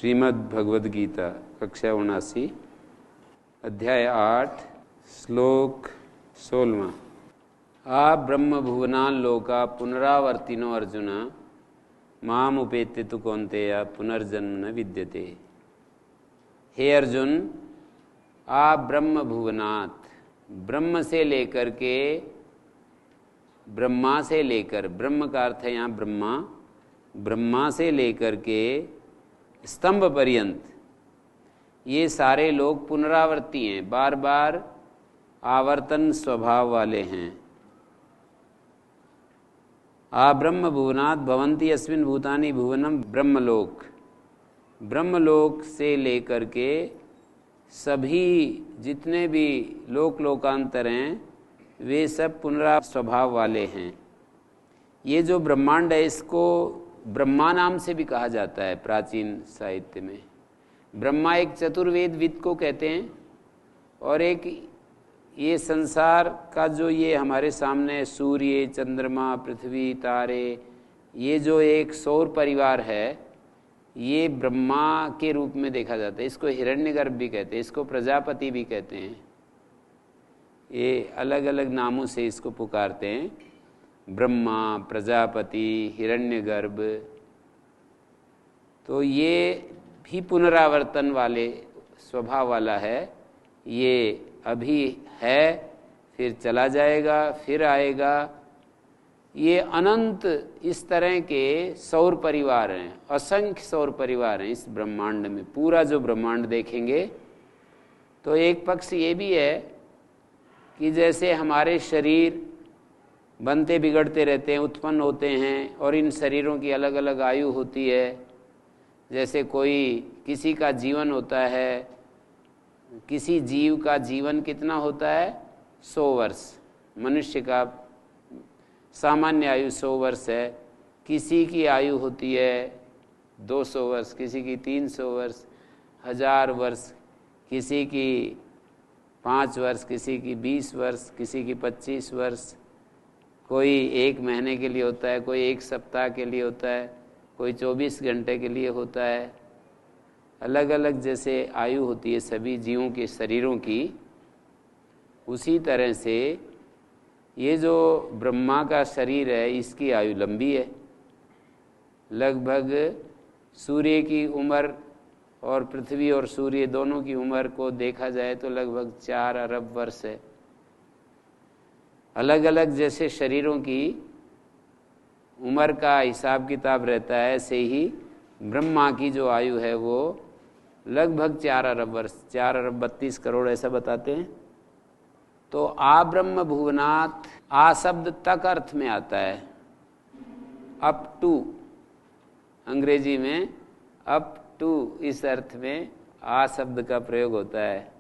श्रीमद् भगवद गीता कक्षा 79 अध्याय 8 श्लोक 16। आ ब्रह्म भुवनान लोका पुनरावर्तिनो अर्जुन माम उपेत्य तु कौन्तेय पुनर्जन्म न विद्यते। हे अर्जुन, आ ब्रह्म भुवनात्, ब्रह्म से लेकर के, ब्रह्मा से लेकर, ब्रह्म का अर्थ है यहाँ ब्रह्मा, ब्रह्मा से लेकर के स्तंभ पर्यंत ये सारे लोग पुनरावर्ती हैं, बार बार आवर्तन स्वभाव वाले हैं। आ ब्रह्म भुवनात् भवन्ति अस्मिन् भूतानि भुवनम ब्रह्मलोक, ब्रह्मलोक से लेकर के सभी जितने भी लोक लोकांतर हैं वे सब पुनरावर्त स्वभाव वाले हैं। ये जो ब्रह्मांड है इसको ब्रह्मा नाम से भी कहा जाता है प्राचीन साहित्य में। ब्रह्मा एक चतुर्वेद विद को कहते हैं, और एक ये संसार का जो ये हमारे सामने सूर्य, चंद्रमा, पृथ्वी, तारे, ये जो एक सौर परिवार है, ये ब्रह्मा के रूप में देखा जाता है। इसको हिरण्यगर्भ भी कहते हैं, इसको प्रजापति भी कहते हैं, ये अलग अलग नामों से इसको पुकारते हैं। ब्रह्मा, प्रजापति, हिरण्यगर्भ, तो ये भी पुनरावर्तन वाले स्वभाव वाला है। ये अभी है, फिर चला जाएगा, फिर आएगा। ये अनंत इस तरह के सौर परिवार हैं, असंख्य सौर परिवार हैं इस ब्रह्मांड में। पूरा जो ब्रह्मांड देखेंगे तो एक पक्ष ये भी है कि जैसे हमारे शरीर बनते बिगड़ते रहते हैं, उत्पन्न होते हैं, और इन शरीरों की अलग अलग आयु होती है। जैसे कोई किसी का जीवन होता है, किसी जीव का जीवन कितना होता है 100 वर्ष, मनुष्य का सामान्य आयु 100 वर्ष है। किसी की आयु होती है 200 वर्ष, किसी की 300 वर्ष, 1000 वर्ष, किसी की 5 वर्ष, किसी की 20 वर्ष, किसी की 25 वर्ष। कोई 1 महीने के लिए होता है, कोई 1 सप्ताह के लिए होता है, कोई 24 घंटे के लिए होता है। अलग अलग जैसे आयु होती है सभी जीवों के शरीरों की, उसी तरह से ये जो ब्रह्मा का शरीर है इसकी आयु लंबी है। लगभग सूर्य की उम्र और पृथ्वी और सूर्य दोनों की उम्र को देखा जाए तो लगभग 4 अरब वर्ष है। अलग अलग जैसे शरीरों की उम्र का हिसाब किताब रहता है, ऐसे ही ब्रह्मा की जो आयु है वो लगभग 4 अरब वर्ष, 4 अरब 32 करोड़ ऐसा बताते हैं। तो आ ब्रह्म भुवनात्, आ शब्द तक अर्थ में आता है, अप टू, अंग्रेजी में अप टू इस अर्थ में आ शब्द का प्रयोग होता है।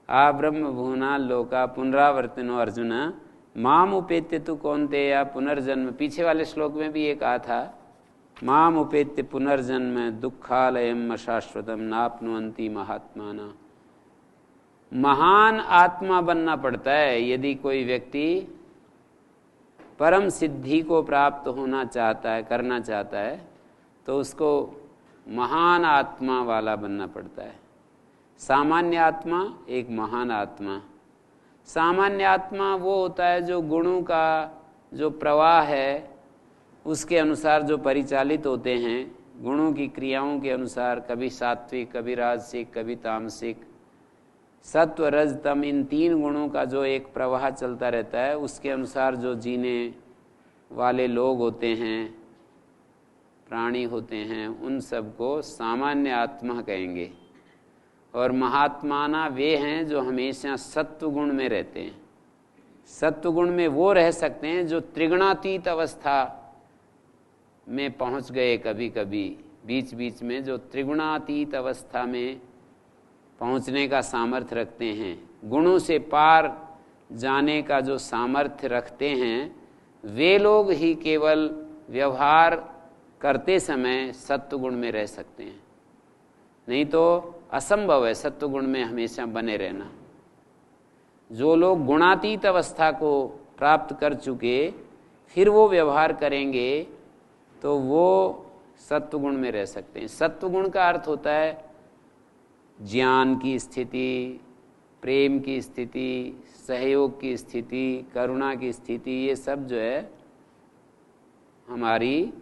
आ ब्रह्म भुवनात् लोका पुनरावर्तिनो अर्जुन माम उपेत्य तु कौन्तेय पुनर्जन्म। पीछे वाले श्लोक में भी ये कहा था, माम उपेत्य पुनर्जन्म दुःखालयम अशाश्वतम नाप्नुवन्ति महात्माना। महान आत्मा बनना पड़ता है यदि कोई व्यक्ति परम सिद्धि को प्राप्त होना चाहता है, करना चाहता है, तो उसको महान आत्मा वाला बनना पड़ता है। सामान्य आत्मा, एक महान आत्मा। सामान्य आत्मा वो होता है जो गुणों का जो प्रवाह है उसके अनुसार जो परिचालित होते हैं, गुणों की क्रियाओं के अनुसार, कभी सात्विक, कभी राजसिक, कभी तामसिक, सत्व रज तम, इन 3 गुणों का जो एक प्रवाह चलता रहता है, उसके अनुसार जो जीने वाले लोग होते हैं, प्राणी होते हैं, उन सबको सामान्य आत्मा कहेंगे। और महात्माना वे हैं जो हमेशा सत्व गुण में रहते हैं। सत्व गुण में वो रह सकते हैं जो त्रिगुणातीत अवस्था में पहुंच गए, कभी कभी बीच बीच में जो त्रिगुणातीत अवस्था में पहुंचने का सामर्थ्य रखते हैं, गुणों से पार जाने का जो सामर्थ्य रखते हैं, वे लोग ही केवल व्यवहार करते समय सत्व गुण में रह सकते हैं। नहीं तो असंभव है सत्व गुण में हमेशा बने रहना। जो लोग गुणातीत अवस्था को प्राप्त कर चुके फिर वो व्यवहार करेंगे तो वो सत्व गुण में रह सकते हैं। सत्व गुण का अर्थ होता है ज्ञान की स्थिति, प्रेम की स्थिति, सहयोग की स्थिति, करुणा की स्थिति, ये सब जो है हमारी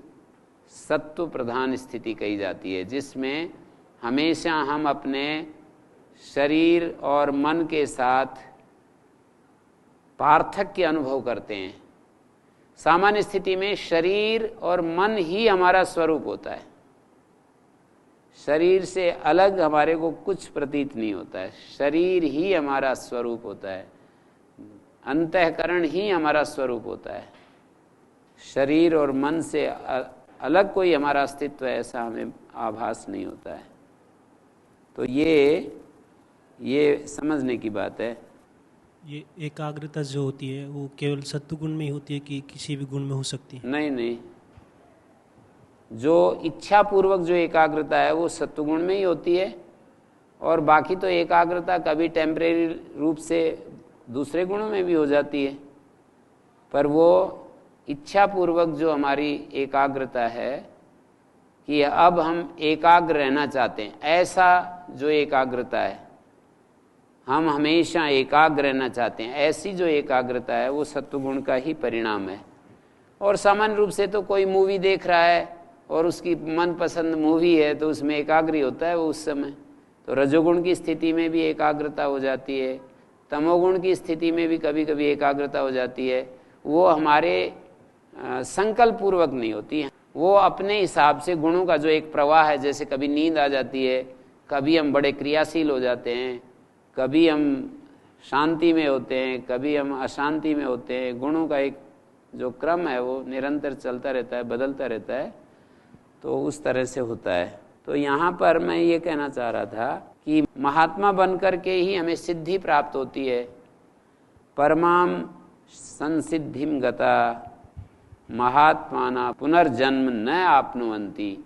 सत्व प्रधान स्थिति कही जाती है, जिसमें हमेशा हम अपने शरीर और मन के साथ पार्थक्य अनुभव करते हैं। सामान्य स्थिति में शरीर और मन ही हमारा स्वरूप होता है, शरीर से अलग हमारे को कुछ प्रतीत नहीं होता है, शरीर ही हमारा स्वरूप होता है, अंतःकरण ही हमारा स्वरूप होता है। शरीर और मन से अलग कोई हमारा अस्तित्व है ऐसा हमें आभास नहीं होता है। तो ये समझने की बात है। ये एकाग्रता जो होती है वो केवल सत्वगुण में ही होती है कि किसी भी गुण में हो सकती है? नहीं, जो इच्छा पूर्वक जो एकाग्रता है वो सत्वगुण में ही होती है, और बाकी तो एकाग्रता कभी टेम्परेरी रूप से दूसरे गुणों में भी हो जाती है, पर वो इच्छा पूर्वक जो हमारी एकाग्रता है कि अब हम एकाग्र रहना चाहते हैं, ऐसा जो एकाग्रता है, हम हमेशा एकाग्र रहना चाहते हैं, ऐसी जो एकाग्रता है वो सत्वगुण का ही परिणाम है। और सामान्य रूप से तो कोई मूवी देख रहा है और उसकी मनपसंद मूवी है तो उसमें एकाग्र होता है वो उस समय। तो रजोगुण की स्थिति में भी एकाग्रता हो जाती है, तमोगुण की स्थिति में भी कभी कभी एकाग्रता हो जाती है। वो हमारे संकल्प पूर्वक नहीं होती है, वो अपने हिसाब से गुणों का जो एक प्रवाह है, जैसे कभी नींद आ जाती है, कभी हम बड़े क्रियाशील हो जाते हैं, कभी हम शांति में होते हैं, कभी हम अशांति में होते हैं। गुणों का एक जो क्रम है वो निरंतर चलता रहता है, बदलता रहता है, तो उस तरह से होता है। तो यहाँ पर मैं ये कहना चाह रहा था कि महात्मा बनकर के ही हमें सिद्धि प्राप्त होती है। परमाम संसिद्धिम गता महात्माना पुनर्जन्म न आपनुवन्ति।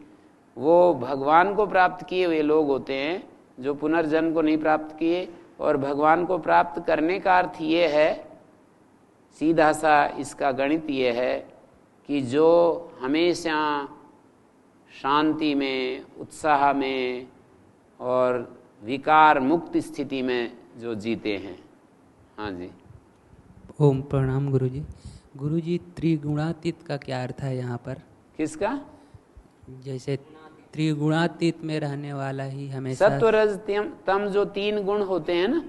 वो भगवान को प्राप्त किए हुए लोग होते हैं जो पुनर्जन्म को नहीं प्राप्त किए। और भगवान को प्राप्त करने का अर्थ ये है, सीधा सा इसका गणित ये है कि जो हमेशा शांति में, उत्साह में और विकार मुक्त स्थिति में जो जीते हैं। हाँ जी। ओम प्रणाम गुरुजी। गुरुजी, त्रिगुणातीत का क्या अर्थ है यहाँ पर? किसका? जैसे त्रिगुणातीत में रहने वाला ही हमेशा सत्व रज तम जो तीन गुण होते हैं ना,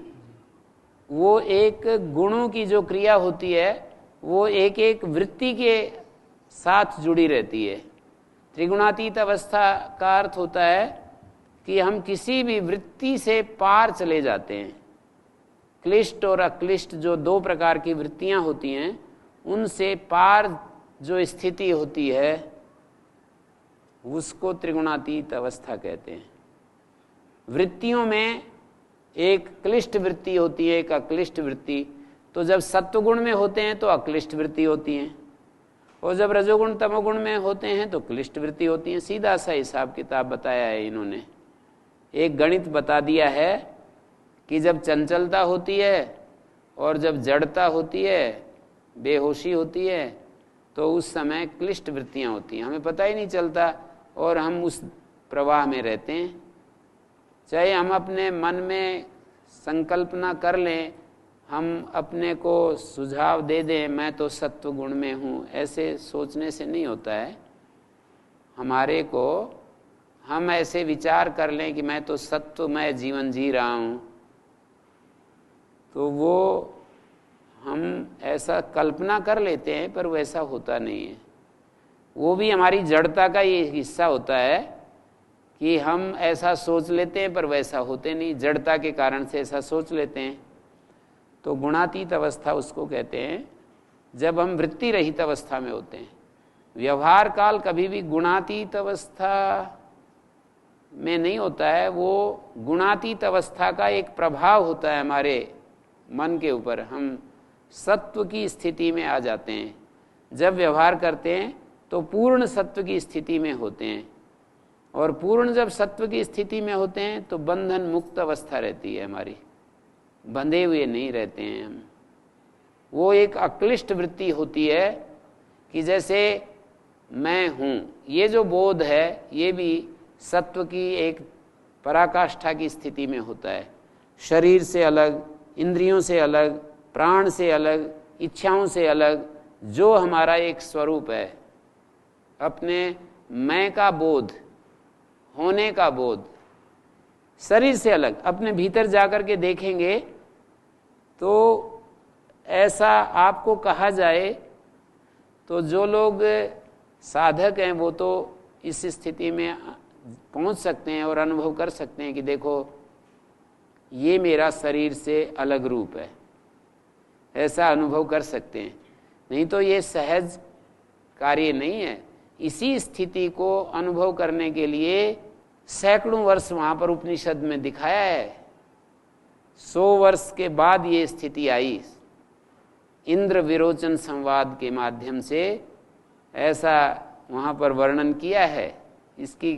वो एक गुणों की जो क्रिया होती है वो एक एक वृत्ति के साथ जुड़ी रहती है। त्रिगुणातीत अवस्था का अर्थ होता है कि हम किसी भी वृत्ति से पार चले जाते हैं। क्लिष्ट और अक्लिष्ट जो दो प्रकार की वृत्तियां होती हैं, उनसे पार जो स्थिति होती है उसको त्रिगुणातीत अवस्था कहते हैं। वृत्तियों में एक क्लिष्ट वृत्ति होती है, एक अक्लिष्ट वृत्ति। तो जब सत्वगुण में होते हैं तो अक्लिष्ट वृत्ति होती हैं, और जब रजोगुण तमोगुण में होते हैं तो क्लिष्ट वृत्ति होती हैं। सीधा सा हिसाब किताब बताया है इन्होंने, एक गणित बता दिया है कि जब चंचलता होती है और जब जड़ता होती है, बेहोशी होती है, तो उस समय क्लिष्ट वृत्तियां होती हैं, हमें पता ही नहीं चलता और हम उस प्रवाह में रहते हैं। चाहे हम अपने मन में संकल्पना कर लें, हम अपने को सुझाव दे दें मैं तो सत्व गुण में हूँ, ऐसे सोचने से नहीं होता है। हमारे को हम ऐसे विचार कर लें कि मैं तो सत्वमय जीवन जी रहा हूँ, तो वो हम ऐसा कल्पना कर लेते हैं, पर वैसा होता नहीं है। वो भी हमारी जड़ता का ये हिस्सा होता है कि हम ऐसा सोच लेते हैं पर वैसा होते नहीं, जड़ता के कारण से ऐसा सोच लेते हैं। तो गुणातीत अवस्था उसको कहते हैं जब हम वृत्ति रहित अवस्था में होते हैं। व्यवहार काल कभी भी गुणातीत अवस्था में नहीं होता है, वो गुणातीत अवस्था का एक प्रभाव होता है हमारे मन के ऊपर। हम सत्व की स्थिति में आ जाते हैं, जब व्यवहार करते हैं तो पूर्ण सत्व की स्थिति में होते हैं, और पूर्ण जब सत्व की स्थिति में होते हैं तो बंधन मुक्त अवस्था रहती है हमारी, बंधे हुए नहीं रहते हैं हम। वो एक अक्लिष्ट वृत्ति होती है कि जैसे मैं हूँ, ये जो बोध है ये भी सत्व की एक पराकाष्ठा की स्थिति में होता है। शरीर से अलग, इंद्रियों से अलग, प्राण से अलग, इच्छाओं से अलग जो हमारा एक स्वरूप है, अपने मैं का बोध, होने का बोध, शरीर से अलग अपने भीतर जाकर के देखेंगे तो ऐसा आपको कहा जाए तो जो लोग साधक हैं वो तो इस स्थिति में पहुंच सकते हैं और अनुभव कर सकते हैं कि देखो ये मेरा शरीर से अलग रूप है, ऐसा अनुभव कर सकते हैं। नहीं तो ये सहज कार्य नहीं है। इसी स्थिति को अनुभव करने के लिए सैकड़ों वर्ष वहां पर उपनिषद में दिखाया है। 100 वर्ष के बाद ये स्थिति आई। इंद्र विरोचन संवाद के माध्यम से ऐसा वहां पर वर्णन किया है। इसकी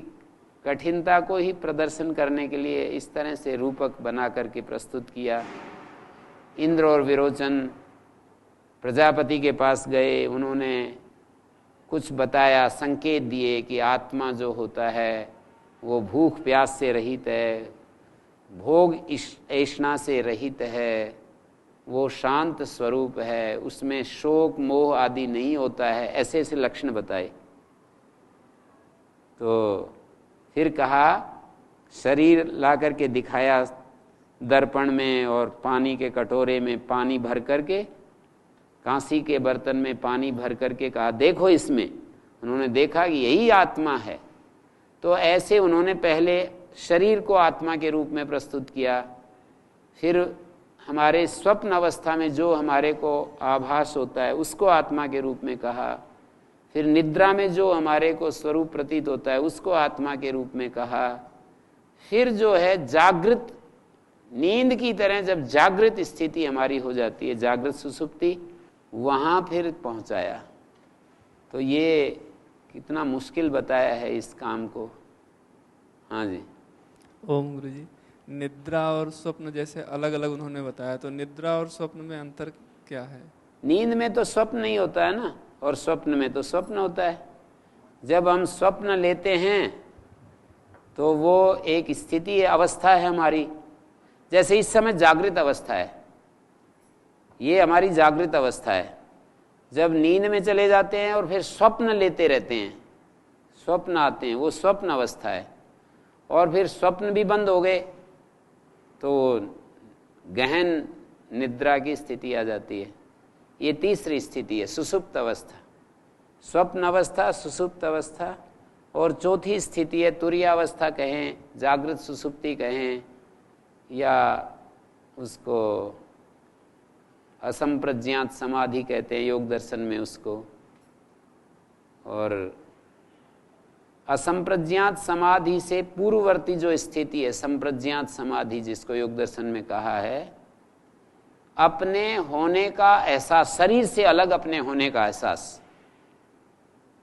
कठिनता को ही प्रदर्शन करने के लिए इस तरह से रूपक बना करके प्रस्तुत किया। इंद्र और विरोचन प्रजापति के पास गए, उन्होंने कुछ बताया, संकेत दिए कि आत्मा जो होता है वो भूख प्यास से रहित है, भोग ऐष्णा से रहित है, वो शांत स्वरूप है, उसमें शोक मोह आदि नहीं होता है, ऐसे ऐसे लक्षण बताए। तो फिर कहा, शरीर ला करके दिखाया दर्पण में और पानी के कटोरे में पानी भर करके, कांसी के बर्तन में पानी भर करके कहा देखो इसमें। उन्होंने देखा कि यही आत्मा है। तो ऐसे उन्होंने पहले शरीर को आत्मा के रूप में प्रस्तुत किया, फिर हमारे स्वप्न अवस्था में जो हमारे को आभास होता है उसको आत्मा के रूप में कहा, फिर निद्रा में जो हमारे को स्वरूप प्रतीत होता है उसको आत्मा के रूप में कहा, फिर जो है जागृत नींद की तरह जब जागृत स्थिति हमारी हो जाती है, जागृत सुसुप्ति, वहाँ फिर पहुँचाया। तो ये कितना मुश्किल बताया है इस काम को। हाँ जी। ओम गुरु जी, निद्रा और स्वप्न जैसे अलग अलग उन्होंने बताया, तो निद्रा और स्वप्न में अंतर क्या है? नींद में तो स्वप्न नहीं होता है ना, और स्वप्न में तो स्वप्न होता है। जब हम स्वप्न लेते हैं तो वो एक स्थिति है, अवस्था है हमारी। जैसे इस समय जागृत अवस्था है, ये हमारी जागृत अवस्था है। जब नींद में चले जाते हैं और फिर स्वप्न लेते रहते हैं, स्वप्न आते हैं, वो स्वप्न अवस्था है। और फिर स्वप्न भी बंद हो गए तो गहन निद्रा की स्थिति आ जाती है। ये तीसरी स्थिति है, सुसुप्त अवस्था। स्वप्न अवस्था, सुसुप्त अवस्था, और चौथी स्थिति है तुरीयावस्था कहें, जागृत सुसुप्ति कहें, या उसको असंप्रज्ञात समाधि कहते हैं योग दर्शन में उसको। और असंप्रज्ञात समाधि से पूर्ववर्ती जो स्थिति है, संप्रज्ञात समाधि जिसको योग दर्शन में कहा है, अपने होने का एहसास, शरीर से अलग अपने होने का एहसास,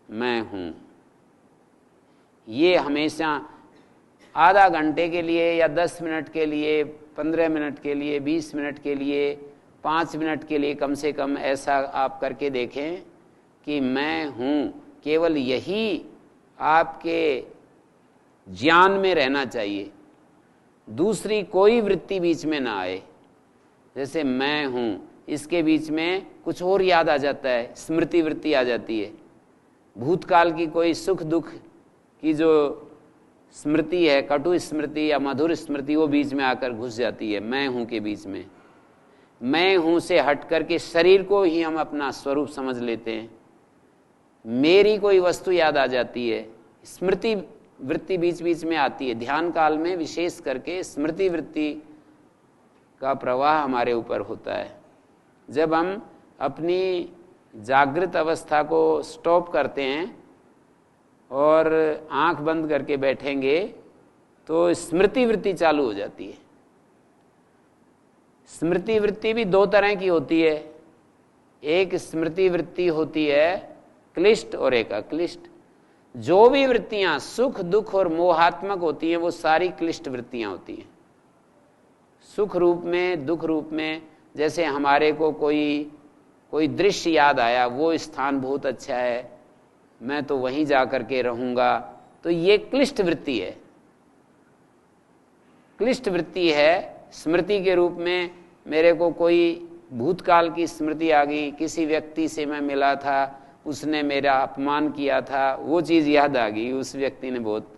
मैं हूं। ये हमेशा आधा घंटे के लिए या 10 मिनट के लिए, 15 मिनट के लिए, 20 मिनट के लिए, 5 मिनट के लिए कम से कम ऐसा आप करके देखें कि मैं हूं। केवल यही आपके ज्ञान में रहना चाहिए, दूसरी कोई वृत्ति बीच में ना आए। जैसे मैं हूं, इसके बीच में कुछ और याद आ जाता है, स्मृति वृत्ति आ जाती है, भूतकाल की कोई सुख दुख की जो स्मृति है, कटु स्मृति या मधुर स्मृति, वो बीच में आकर घुस जाती है मैं हूं के बीच में। मैं हूं से हट करके शरीर को ही हम अपना स्वरूप समझ लेते हैं, मेरी कोई वस्तु याद आ जाती है, स्मृति वृत्ति बीच बीच में आती है। ध्यान काल में विशेष करके स्मृति वृत्ति का प्रवाह हमारे ऊपर होता है। जब हम अपनी जागृत अवस्था को स्टॉप करते हैं और आंख बंद करके बैठेंगे तो स्मृति वृत्ति चालू हो जाती है। स्मृति वृत्ति भी 2 तरह की होती है। एक स्मृति वृत्ति होती है क्लिष्ट और एक अक्लिष्ट। जो भी वृत्तियां सुख दुख और मोहात्मक होती हैं वो सारी क्लिष्ट वृत्तियां होती हैं। सुख रूप में, दुख रूप में, जैसे हमारे को कोई दृश्य याद आया, वो स्थान बहुत अच्छा है, मैं तो वहीं जा कर के रहूँगा, तो ये क्लिष्ट वृत्ति है। क्लिष्ट वृत्ति है स्मृति के रूप में। मेरे को कोई भूतकाल की स्मृति आ गई, किसी व्यक्ति से मैं मिला था, उसने मेरा अपमान किया था, वो चीज़ याद आ गई, उस व्यक्ति ने बहुत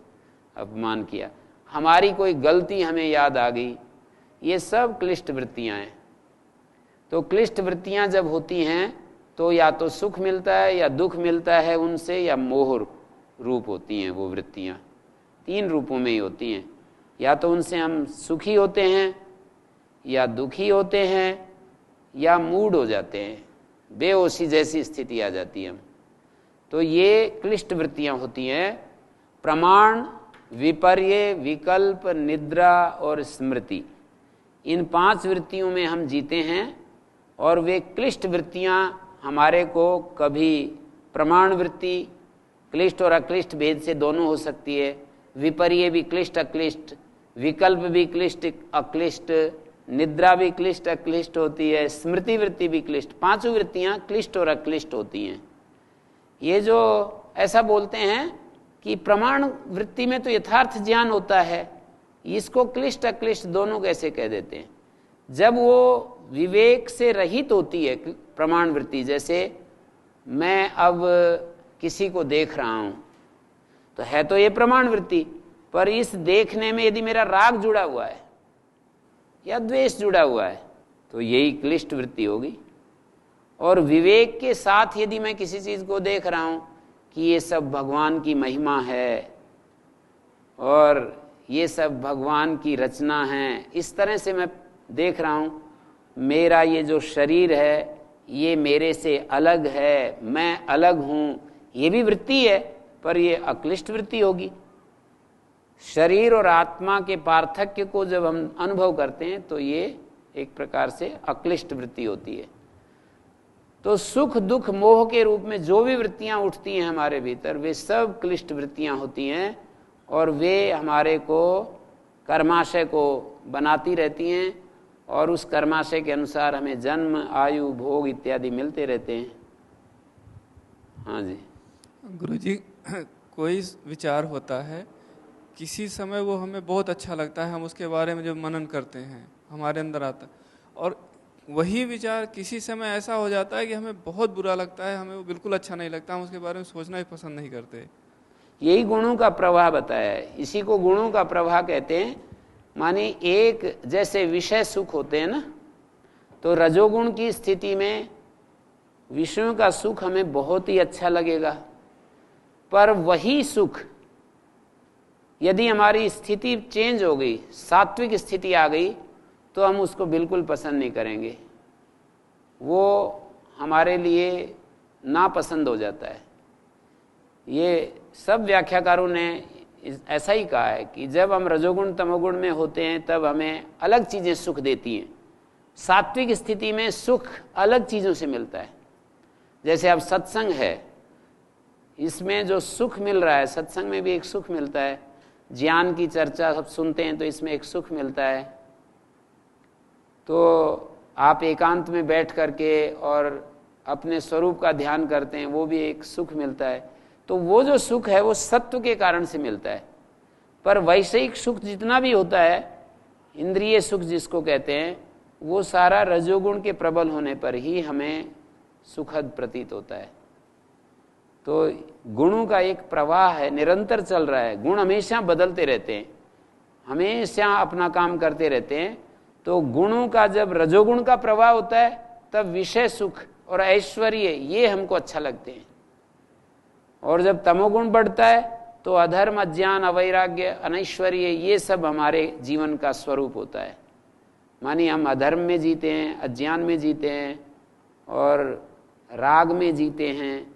अपमान किया, हमारी कोई गलती हमें याद आ गई, ये सब क्लिष्ट वृत्तियाँ हैं। तो क्लिष्ट वृत्तियाँ जब होती हैं तो या तो सुख मिलता है या दुख मिलता है उनसे, या मोह रूप होती हैं वो वृत्तियाँ। 3 रूपों में ही होती हैं, या तो उनसे हम सुखी होते हैं या दुखी होते हैं या मूड हो जाते हैं, बेहोशी जैसी स्थिति आ जाती है हम। तो ये क्लिष्ट वृत्तियाँ होती हैं। प्रमाण, विपर्य, विकल्प, निद्रा और स्मृति, इन 5 वृत्तियों में हम जीते हैं। और वे क्लिष्ट वृत्तियाँ हमारे को कभी प्रमाण वृत्ति, क्लिष्ट और अक्लिष्ट भेद से दोनों हो सकती है, विपर्य भी क्लिष्ट अक्लिष्ट, विकल्प भी क्लिष्ट अक्लिष्ट, निद्रा भी क्लिष्ट अक्लिष्ट होती है, स्मृति वृत्ति भी क्लिष्ट। 5 वृत्तियाँ क्लिष्ट और अक्लिष्ट होती हैं। ये जो ऐसा बोलते हैं कि प्रमाण वृत्ति में तो यथार्थ ज्ञान होता है, इसको क्लिष्ट अक्लिष्ट दोनों कैसे कह देते हैं? जब वो विवेक से रहित होती है प्रमाण वृत्ति, जैसे मैं अब किसी को देख रहा हूं, तो है तो ये प्रमाण वृत्ति, पर इस देखने में यदि मेरा राग जुड़ा हुआ है या द्वेष जुड़ा हुआ है तो यही क्लिष्ट वृत्ति होगी। और विवेक के साथ यदि मैं किसी चीज को देख रहा हूं कि ये सब भगवान की महिमा है और ये सब भगवान की रचना है, इस तरह से मैं देख रहा हूं, मेरा ये जो शरीर है ये मेरे से अलग है, मैं अलग हूं, ये भी वृत्ति है, पर ये अक्लिष्ट वृत्ति होगी। शरीर और आत्मा के पार्थक्य को जब हम अनुभव करते हैं तो ये एक प्रकार से अक्लिष्ट वृत्ति होती है। तो सुख दुख मोह के रूप में जो भी वृत्तियां उठती हैं हमारे भीतर, वे सब क्लिष्ट वृत्तियां होती हैं और वे हमारे को कर्माशय को बनाती रहती हैं और उस कर्माशय के अनुसार हमें जन्म, आयु, भोग इत्यादि मिलते रहते हैं। हाँ जी गुरुजी, कोई विचार होता है, किसी समय वो हमें बहुत अच्छा लगता है, हम उसके बारे में जब मनन करते हैं हमारे अंदर आता है, और वही विचार किसी समय ऐसा हो जाता है कि हमें बहुत बुरा लगता है, हमें वो बिल्कुल अच्छा नहीं लगता, हम उसके बारे में सोचना भी पसंद नहीं करते। यही गुणों का प्रवाह बताया है, इसी को गुणों का प्रवाह कहते हैं। माने एक जैसे विषय सुख होते हैं ना, तो रजोगुण की स्थिति में विषयों का सुख हमें बहुत ही अच्छा लगेगा, पर वही सुख यदि हमारी स्थिति चेंज हो गई, सात्विक स्थिति आ गई, तो हम उसको बिल्कुल पसंद नहीं करेंगे, वो हमारे लिए नापसंद हो जाता है। ये सब व्याख्याकारों ने ऐसा ही कहा है कि जब हम रजोगुण तमोगुण में होते हैं तब हमें अलग चीज़ें सुख देती हैं, सात्विक स्थिति में सुख अलग चीज़ों से मिलता है। जैसे अब सत्संग है, इसमें जो सुख मिल रहा है, सत्संग में भी एक सुख मिलता है, ज्ञान की चर्चा सब सुनते हैं तो इसमें एक सुख मिलता है। तो आप एकांत में बैठ करके और अपने स्वरूप का ध्यान करते हैं, वो भी एक सुख मिलता है। तो वो जो सुख है वो सत्व के कारण से मिलता है। पर वैषयिक सुख जितना भी होता है, इंद्रिय सुख जिसको कहते हैं, वो सारा रजोगुण के प्रबल होने पर ही हमें सुखद प्रतीत होता है। तो गुणों का एक प्रवाह है, निरंतर चल रहा है, गुण हमेशा बदलते रहते हैं, हमेशा अपना काम करते रहते हैं। तो गुणों का जब रजोगुण का प्रवाह होता है तब विषय सुख और ऐश्वर्य ये हमको अच्छा लगते हैं, और जब तमोगुण बढ़ता है तो अधर्म, अज्ञान, अवैराग्य, अनैश्वर्य ये सब हमारे जीवन का स्वरूप होता है। मानिए हम अधर्म में जीते हैं, अज्ञान में जीते हैं और राग में जीते हैं,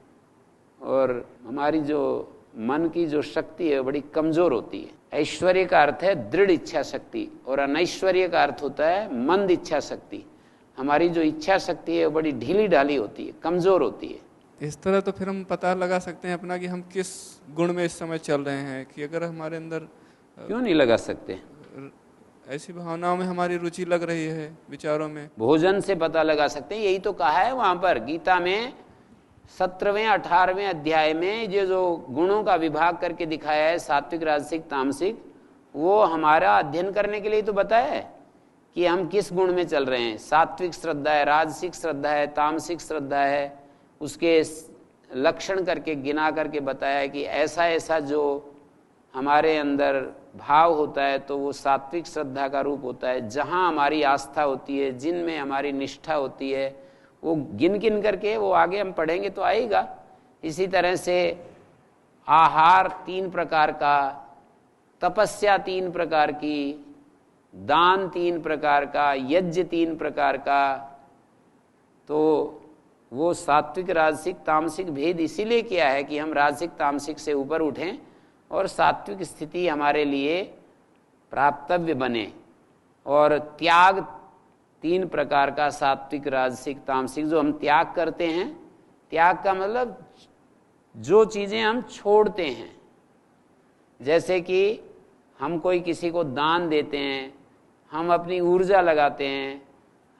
और हमारी जो मन की जो शक्ति है बड़ी कमजोर होती है। ऐश्वर्य का अर्थ है दृढ़ इच्छा शक्ति और अनैश्वर्य का अर्थ होता है मंद इच्छा शक्ति। हमारी जो इच्छा शक्ति है वो बड़ी ढीली ढाली होती है, कमजोर होती है। इस तरह तो फिर हम पता लगा सकते हैं अपना कि हम किस गुण में इस समय चल रहे हैं, कि अगर हमारे अंदर क्यों नहीं लगा सकते, ऐसी भावनाओं में हमारी रुचि लग रही है, विचारों में, भोजन से पता लगा सकते हैं। यही तो कहा है वहां पर गीता में 17वें 18वें अध्याय में ये जो गुणों का विभाग करके दिखाया है, सात्विक, राजसिक, तामसिक, वो हमारा अध्ययन करने के लिए तो बताया है कि हम किस गुण में चल रहे हैं। सात्विक श्रद्धा है, राजसिक श्रद्धा है, तामसिक श्रद्धा है, उसके लक्षण करके गिना करके बताया है कि ऐसा ऐसा जो हमारे अंदर भाव होता है तो वो सात्विक श्रद्धा का रूप होता है। जहाँ हमारी आस्था होती है, जिनमें हमारी निष्ठा होती है, वो गिन गिन करके वो आगे हम पढ़ेंगे तो आएगा। इसी तरह से आहार 3 प्रकार का, तपस्या 3 प्रकार की, दान 3 प्रकार का, यज्ञ 3 प्रकार का। तो वो सात्विक, राजसिक, तामसिक भेद इसीलिए किया है कि हम राजसिक, तामसिक से ऊपर उठें और सात्विक स्थिति हमारे लिए प्राप्तव्य बने। और त्याग 3 प्रकार का, सात्विक, राजसिक, तामसिक, जो हम त्याग करते हैं। त्याग का मतलब जो चीज़ें हम छोड़ते हैं, जैसे कि हम कोई किसी को दान देते हैं, हम अपनी ऊर्जा लगाते हैं,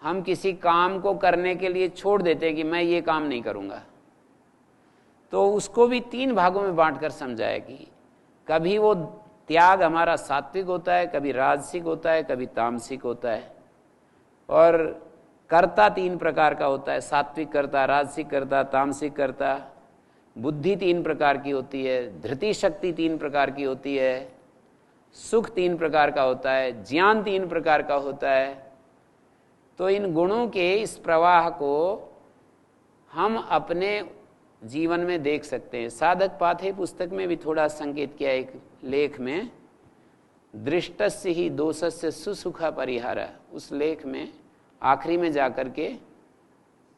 हम किसी काम को करने के लिए छोड़ देते हैं कि मैं ये काम नहीं करूँगा, तो उसको भी 3 भागों में बांट कर समझाया कि कभी वो त्याग हमारा सात्विक होता है, कभी राजसिक होता है, कभी तामसिक होता है। और कर्ता 3 प्रकार का होता है, सात्विक कर्ता, राजसिक कर्ता, तामसिक कर्ता। बुद्धि 3 प्रकार की होती है, धृति शक्ति 3 प्रकार की होती है, सुख 3 प्रकार का होता है, ज्ञान 3 प्रकार का होता है। तो इन गुणों के इस प्रवाह को हम अपने जीवन में देख सकते हैं। साधक पाठे पुस्तक में भी थोड़ा संकेत किया, एक लेख में, दृष्टस्य ही दोषस्य सुसुखा परिहार, उस लेख में आखिरी में जाकर के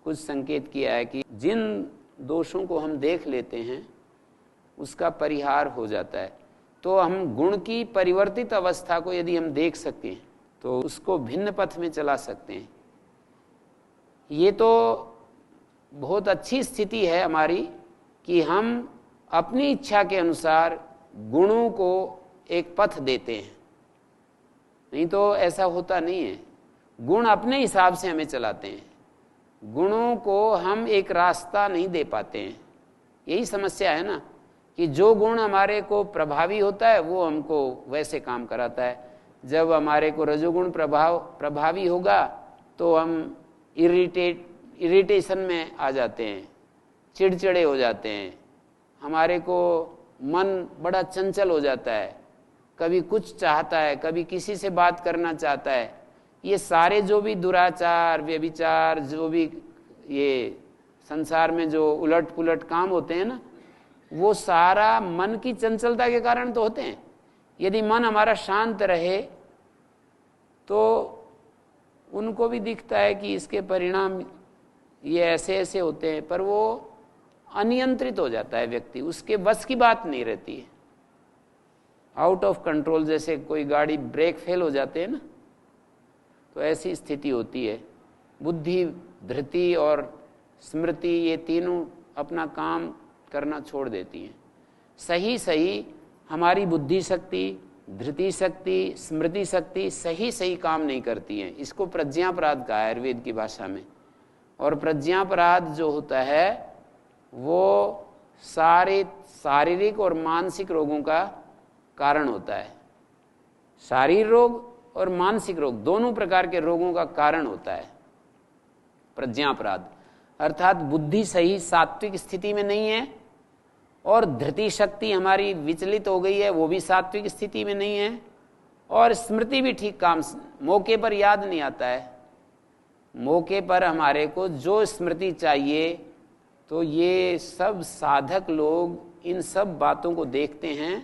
कुछ संकेत किया है कि जिन दोषों को हम देख लेते हैं उसका परिहार हो जाता है। तो हम गुण की परिवर्तित अवस्था को यदि हम देख सकें तो उसको भिन्न पथ में चला सकते हैं। ये तो बहुत अच्छी स्थिति है हमारी कि हम अपनी इच्छा के अनुसार गुणों को एक पथ देते हैं, नहीं तो ऐसा होता नहीं है। गुण अपने हिसाब से हमें चलाते हैं, गुणों को हम एक रास्ता नहीं दे पाते हैं। यही समस्या है ना, कि जो गुण हमारे को प्रभावी होता है वो हमको वैसे काम कराता है। जब हमारे को रजोगुण प्रभावी होगा तो हम इरिटेशन में आ जाते हैं, चिड़चिड़े हो जाते हैं, हमारे को मन बड़ा चंचल हो जाता है, कभी कुछ चाहता है, कभी किसी से बात करना चाहता है। ये सारे जो भी दुराचार, व्यभिचार, जो भी ये संसार में जो उलट पुलट काम होते हैं ना, वो सारा मन की चंचलता के कारण तो होते हैं। यदि मन हमारा शांत रहे तो उनको भी दिखता है कि इसके परिणाम ये ऐसे ऐसे होते हैं, पर वो अनियंत्रित हो जाता है व्यक्ति, उसके बस की बात नहीं रहती है, आउट ऑफ कंट्रोल। जैसे कोई गाड़ी ब्रेक फेल हो जाते हैं ना, तो ऐसी स्थिति होती है। बुद्धि, धृति और स्मृति, ये तीनों अपना काम करना छोड़ देती हैं। सही हमारी बुद्धि शक्ति, धृति शक्ति, स्मृति शक्ति सही काम नहीं करती हैं। इसको प्रज्ञापराध कहा है आयुर्वेद की भाषा में। और प्रज्ञापराध जो होता है वो सारे शारीरिक और मानसिक रोगों का कारण होता है। शारीरिक रोग और मानसिक रोग दोनों प्रकार के रोगों का कारण होता है प्रज्ञापराध। अर्थात बुद्धि सही सात्विक स्थिति में नहीं है, और धृति शक्ति हमारी विचलित हो गई है, वो भी सात्विक स्थिति में नहीं है, और स्मृति भी ठीक काम मौके पर याद नहीं आता है। मौके पर हमारे को जो स्मृति चाहिए, तो ये सब साधक लोग इन सब बातों को देखते हैं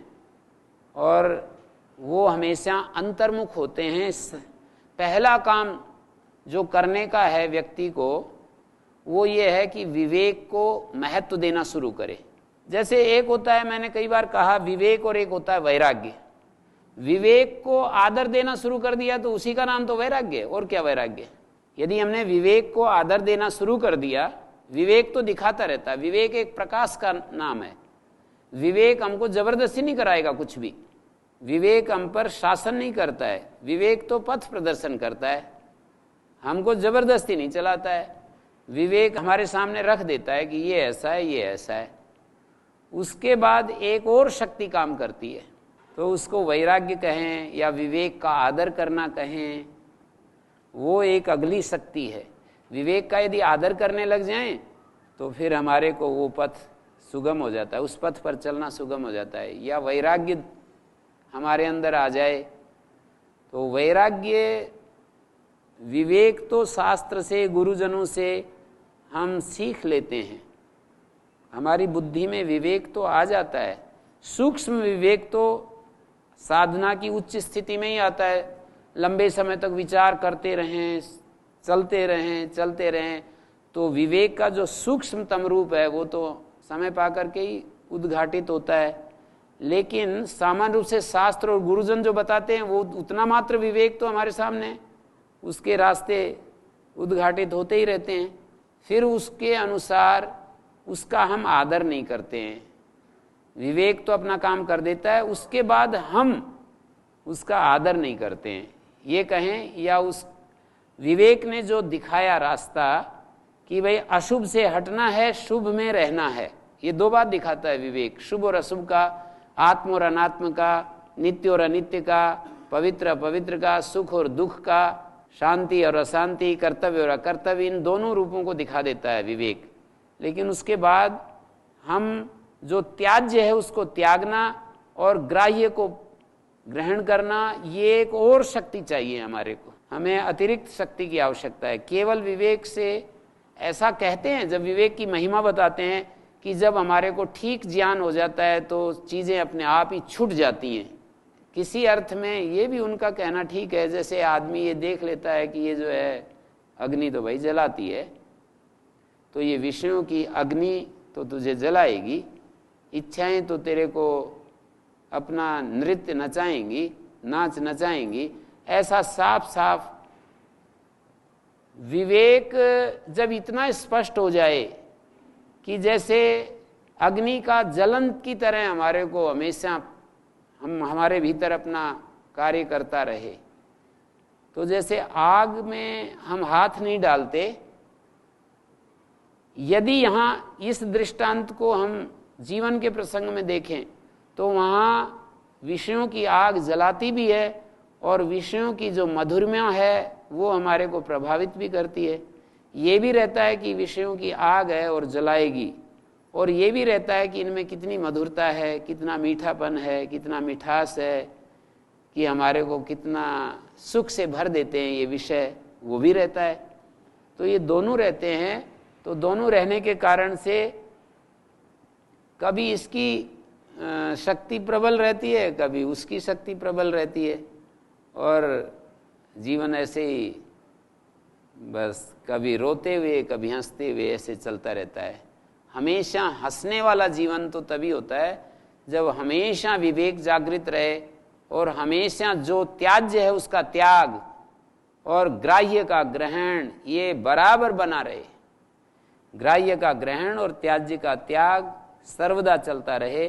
और वो हमेशा अंतर्मुख होते हैं। पहला काम जो करने का है व्यक्ति को, वो ये है कि विवेक को महत्व देना शुरू करे। जैसे एक होता है, मैंने कई बार कहा, विवेक, और एक होता है वैराग्य। विवेक को आदर देना शुरू कर दिया तो उसी का नाम तो वैराग्य, और क्या वैराग्य। यदि हमने विवेक को आदर देना शुरू कर दिया, विवेक तो दिखाता रहता है, विवेक एक प्रकाश का नाम है। विवेक हमको जबरदस्ती नहीं कराएगा कुछ भी, विवेक हम पर शासन नहीं करता है, विवेक तो पथ प्रदर्शन करता है, हमको जबरदस्ती नहीं चलाता है। विवेक हमारे सामने रख देता है कि ये ऐसा है, ये ऐसा है। उसके बाद एक और शक्ति काम करती है, तो उसको वैराग्य कहें या विवेक का आदर करना कहें, वो एक अगली शक्ति है। विवेक का यदि आदर करने लग जाएं तो फिर हमारे को वो पथ सुगम हो जाता है, उस पथ पर चलना सुगम हो जाता है। या वैराग्य हमारे अंदर आ जाए तो वैराग्य, विवेक तो शास्त्र से, गुरुजनों से हम सीख लेते हैं, हमारी बुद्धि में विवेक तो आ जाता है। सूक्ष्म विवेक तो साधना की उच्च स्थिति में ही आता है। लंबे समय तक विचार करते रहें, चलते रहें, तो विवेक का जो सूक्ष्मतम रूप है वो तो समय पा करके ही उद्घाटित होता है। लेकिन सामान्य रूप से शास्त्र और गुरुजन जो बताते हैं वो उतना मात्र विवेक तो हमारे सामने उसके रास्ते उद्घाटित होते ही रहते हैं। फिर उसके अनुसार उसका हम आदर नहीं करते हैं। विवेक तो अपना काम कर देता है, उसके बाद हम उसका आदर नहीं करते हैं, ये कहें। या उस विवेक ने जो दिखाया रास्ता कि भाई अशुभ से हटना है, शुभ में रहना है, ये दो बात दिखाता है विवेक। शुभ और अशुभ का, आत्म और अनात्म का, नित्य और अनित्य का, पवित्र अपवित्र का, सुख और दुख का, शांति और अशांति, कर्तव्य और अकर्तव्य, इन दोनों रूपों को दिखा देता है विवेक। लेकिन उसके बाद हम जो त्याज्य है उसको त्यागना और ग्राह्य को ग्रहण करना, ये एक और शक्ति चाहिए हमारे को। हमें अतिरिक्त शक्ति की आवश्यकता है। केवल विवेक से, ऐसा कहते हैं जब विवेक की महिमा बताते हैं कि जब हमारे को ठीक ज्ञान हो जाता है तो चीज़ें अपने आप ही छूट जाती हैं। किसी अर्थ में ये भी उनका कहना ठीक है। जैसे आदमी ये देख लेता है कि ये जो है अग्नि तो भाई जलाती है, तो ये विषयों की अग्नि तो तुझे जलाएगी, इच्छाएं तो तेरे को अपना नृत्य नचाएंगी, नाच नचाएंगी। ऐसा साफ साफ विवेक जब इतना स्पष्ट हो जाए कि जैसे अग्नि का जलन की तरह हमारे को हमेशा हमारे भीतर अपना कार्य करता रहे, तो जैसे आग में हम हाथ नहीं डालते, यदि यहाँ इस दृष्टांत को हम जीवन के प्रसंग में देखें तो वहाँ विषयों की आग जलाती भी है और विषयों की जो मधुरमा है वो हमारे को प्रभावित भी करती है। ये भी रहता है कि विषयों की आग है और जलाएगी, और ये भी रहता है कि इनमें कितनी मधुरता है, कितना मीठापन है, कितना मिठास है, कि हमारे को कितना सुख से भर देते हैं ये विषय, वो भी रहता है। तो ये दोनों रहते हैं। तो दोनों रहने के कारण से कभी इसकी शक्ति प्रबल रहती है, कभी उसकी शक्ति प्रबल रहती है, और जीवन ऐसे ही बस कभी रोते हुए कभी हंसते हुए ऐसे चलता रहता है। हमेशा हंसने वाला जीवन तो तभी होता है जब हमेशा विवेक जागृत रहे और हमेशा जो त्याज्य है उसका त्याग और ग्राह्य का ग्रहण ये बराबर बना रहे। ग्राह्य का ग्रहण और त्याज्य का त्याग सर्वदा चलता रहे,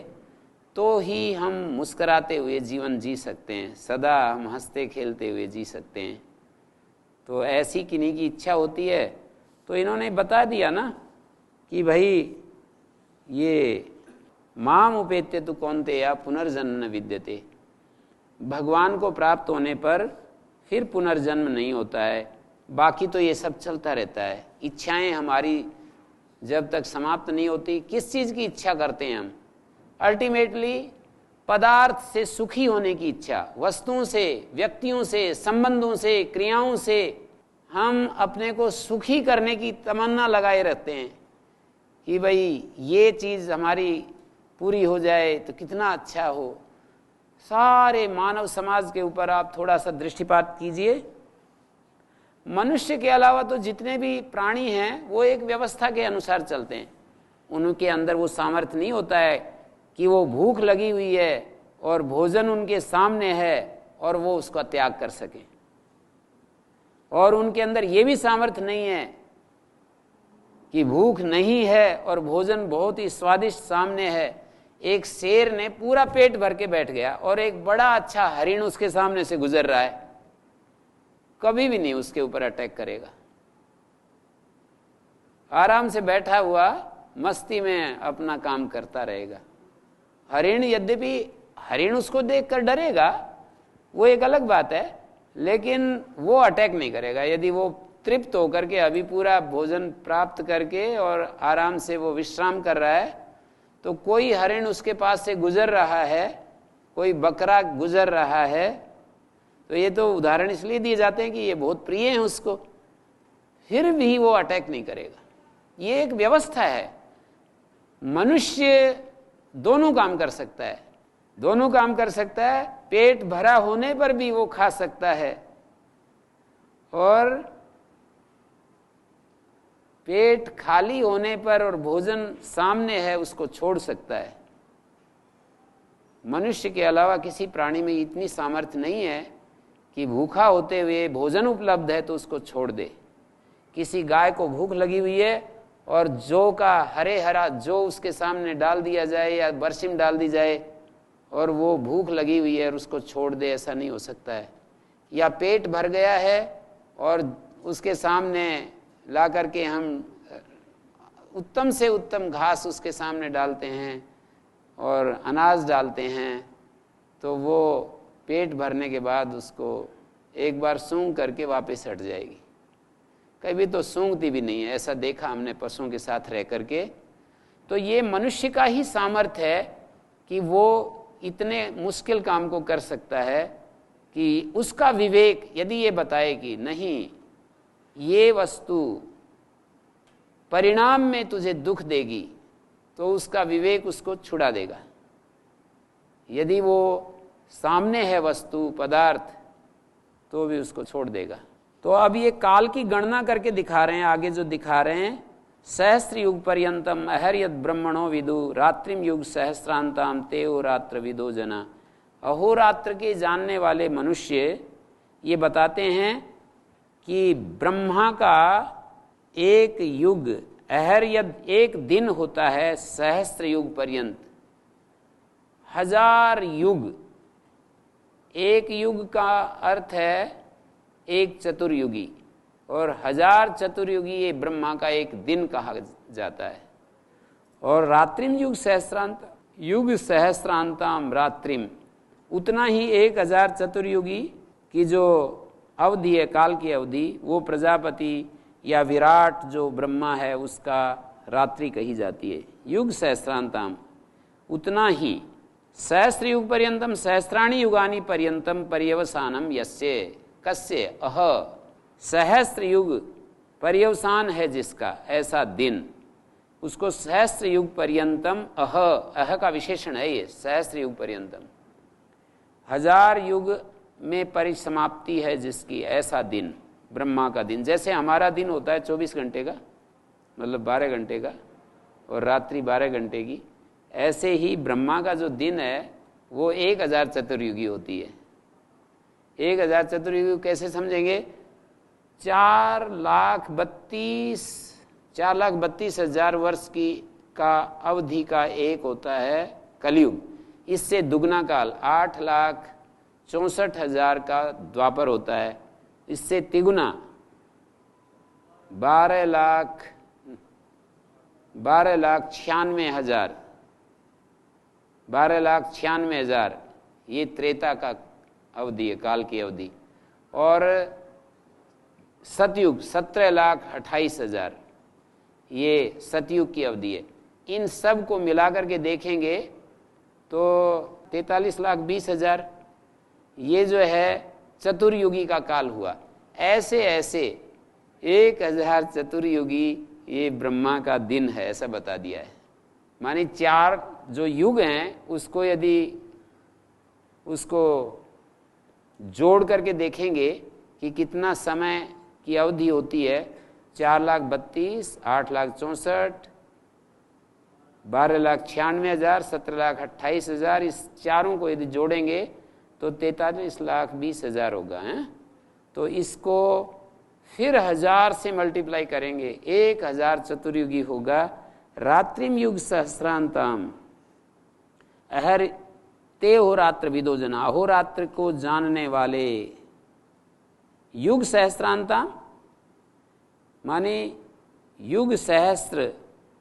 तो ही हम मुस्कुराते हुए जीवन जी सकते हैं, सदा हम हंसते खेलते हुए जी सकते हैं। तो ऐसी किन्हीं की इच्छा होती है तो इन्होंने बता दिया ना कि भाई ये माम उपेत्य तु कौन्ते या पुनर्जन्म न विद्यते, भगवान को प्राप्त होने पर फिर पुनर्जन्म नहीं होता है, बाकी तो ये सब चलता रहता है। इच्छाएं हमारी जब तक समाप्त नहीं होती, किस चीज़ की इच्छा करते हैं हम? अल्टीमेटली पदार्थ से सुखी होने की इच्छा, वस्तुओं से, व्यक्तियों से, संबंधों से, क्रियाओं से हम अपने को सुखी करने की तमन्ना लगाए रहते हैं कि भाई ये चीज़ हमारी पूरी हो जाए तो कितना अच्छा हो। सारे मानव समाज के ऊपर आप थोड़ा सा दृष्टिपात कीजिए, मनुष्य के अलावा तो जितने भी प्राणी हैं वो एक व्यवस्था के अनुसार चलते हैं। उनके अंदर वो सामर्थ्य नहीं होता है कि वो भूख लगी हुई है और भोजन उनके सामने है और वो उसका त्याग कर सकें, और उनके अंदर ये भी सामर्थ्य नहीं है कि भूख नहीं है और भोजन बहुत ही स्वादिष्ट सामने है। एक शेर ने पूरा पेट भर के बैठ गया और एक बड़ा अच्छा हरिण उसके सामने से गुजर रहा है, कभी भी नहीं उसके ऊपर अटैक करेगा। आराम से बैठा हुआ मस्ती में अपना काम करता रहेगा। हरिण, यद्यपि हरिण उसको देखकर डरेगा, वो एक अलग बात है, लेकिन वो अटैक नहीं करेगा। यदि वो तृप्त होकर के अभी पूरा भोजन प्राप्त करके और आराम से वो विश्राम कर रहा है, तो कोई हरिण उसके पास से गुजर रहा है, कोई बकरा गुजर रहा है, तो ये तो उदाहरण इसलिए दिए जाते हैं कि ये बहुत प्रिय है उसको, फिर भी वो अटैक नहीं करेगा। ये एक व्यवस्था है। मनुष्य दोनों काम कर सकता है, दोनों काम कर सकता है। पेट भरा होने पर भी वो खा सकता है और पेट खाली होने पर और भोजन सामने है उसको छोड़ सकता है। मनुष्य के अलावा किसी प्राणी में इतनी सामर्थ्य नहीं है कि भूखा होते हुए भोजन उपलब्ध है तो उसको छोड़ दे। किसी गाय को भूख लगी हुई है और जौ का हरे हरा जौ उसके सामने डाल दिया जाए या बरसिम डाल दी जाए और वो भूख लगी हुई है और उसको छोड़ दे, ऐसा नहीं हो सकता है। या पेट भर गया है और उसके सामने ला करके हम उत्तम से उत्तम घास उसके सामने डालते हैं और अनाज डालते हैं, तो वो पेट भरने के बाद उसको एक बार सूंघ करके वापस हट जाएगी। कभी तो सूंघती भी नहीं है, ऐसा देखा हमने पशुओं के साथ रह करके। तो ये मनुष्य का ही सामर्थ्य है कि वो इतने मुश्किल काम को कर सकता है कि उसका विवेक यदि ये बताए कि नहीं, ये वस्तु परिणाम में तुझे दुख देगी, तो उसका विवेक उसको छुड़ा देगा। यदि वो सामने है वस्तु पदार्थ तो भी उसको छोड़ देगा। तो अब ये काल की गणना करके दिखा रहे हैं, आगे जो दिखा रहे हैं, सहस्त्र युग पर्यंतम अहर्यत ब्रह्मणो विदु रात्रिम युग सहस्त्रांताम तेओ रात्र विदो जना। अहोरात्र के जानने वाले मनुष्य ये बताते हैं कि ब्रह्मा का एक युग अहर्यत एक दिन होता है सहस्त्र युग पर्यंत। 1000 युग, एक युग का अर्थ है एक चतुर्युगी, और 1000 चतुर्युगी ये ब्रह्मा का एक दिन कहा जाता है। और रात्रिम युग सहस्त्रांत युग सहस्त्रांताम रात्रिम, उतना ही 1000 चतुर्युगी की जो अवधि है, काल की अवधि, वो प्रजापति या विराट जो ब्रह्मा है उसका रात्रि कही जाती है। युग सहस्त्रांताम, उतना ही सहस्त्र युग पर्यंतम सहस्त्राणी युगानी पर्यंतम पर्यवसानम यस्य कस्य अह, सहस्त्र युग पर्यवसान है जिसका, ऐसा दिन, उसको सहस्त्र युग पर्यंतम अह, अह का विशेषण है ये, सहस्त्र युग पर्यंतम, 1000 युग में परिसमाप्ति है जिसकी, ऐसा दिन ब्रह्मा का दिन। जैसे हमारा दिन होता है 24 घंटे का, मतलब 12 घंटे का, और रात्रि 12 घंटे की, ऐसे ही ब्रह्मा का जो दिन है वो 1000 चतुर्युगी होती है। 1000 चतुर्युगी कैसे समझेंगे? 4,32,000 वर्ष की का अवधि का एक होता है कलयुग, इससे दुगना काल 8,64,000 का द्वापर होता है, इससे तिगुना 12,96,000 ये त्रेता का अवधि है, काल की अवधि। और सतयुग 17,28,000 ये सतयुग की अवधि है। इन सब को मिलाकर के देखेंगे तो 43,20,000 ये जो है चतुर्युगी का काल हुआ। ऐसे ऐसे 1000 चतुर्युगी ये ब्रह्मा का दिन है, ऐसा बता दिया है। माने 4 जो युग हैं उसको यदि उसको जोड़ करके देखेंगे कि कितना समय की अवधि होती है, 4,32,000, 8,64,000, 12,96,000, 17,28,000, इस चारों को यदि जोड़ेंगे तो 43,20,000 होगा है। तो इसको फिर 1000 से मल्टीप्लाई करेंगे, 1000 चतुर्युगी होगा। रात्रिम युग सहस्रांताम अहर ते अहोरात्र विदो जना, अहोरात्र को जानने वाले। युग सहस्त्रांता माने युग सहस्त्र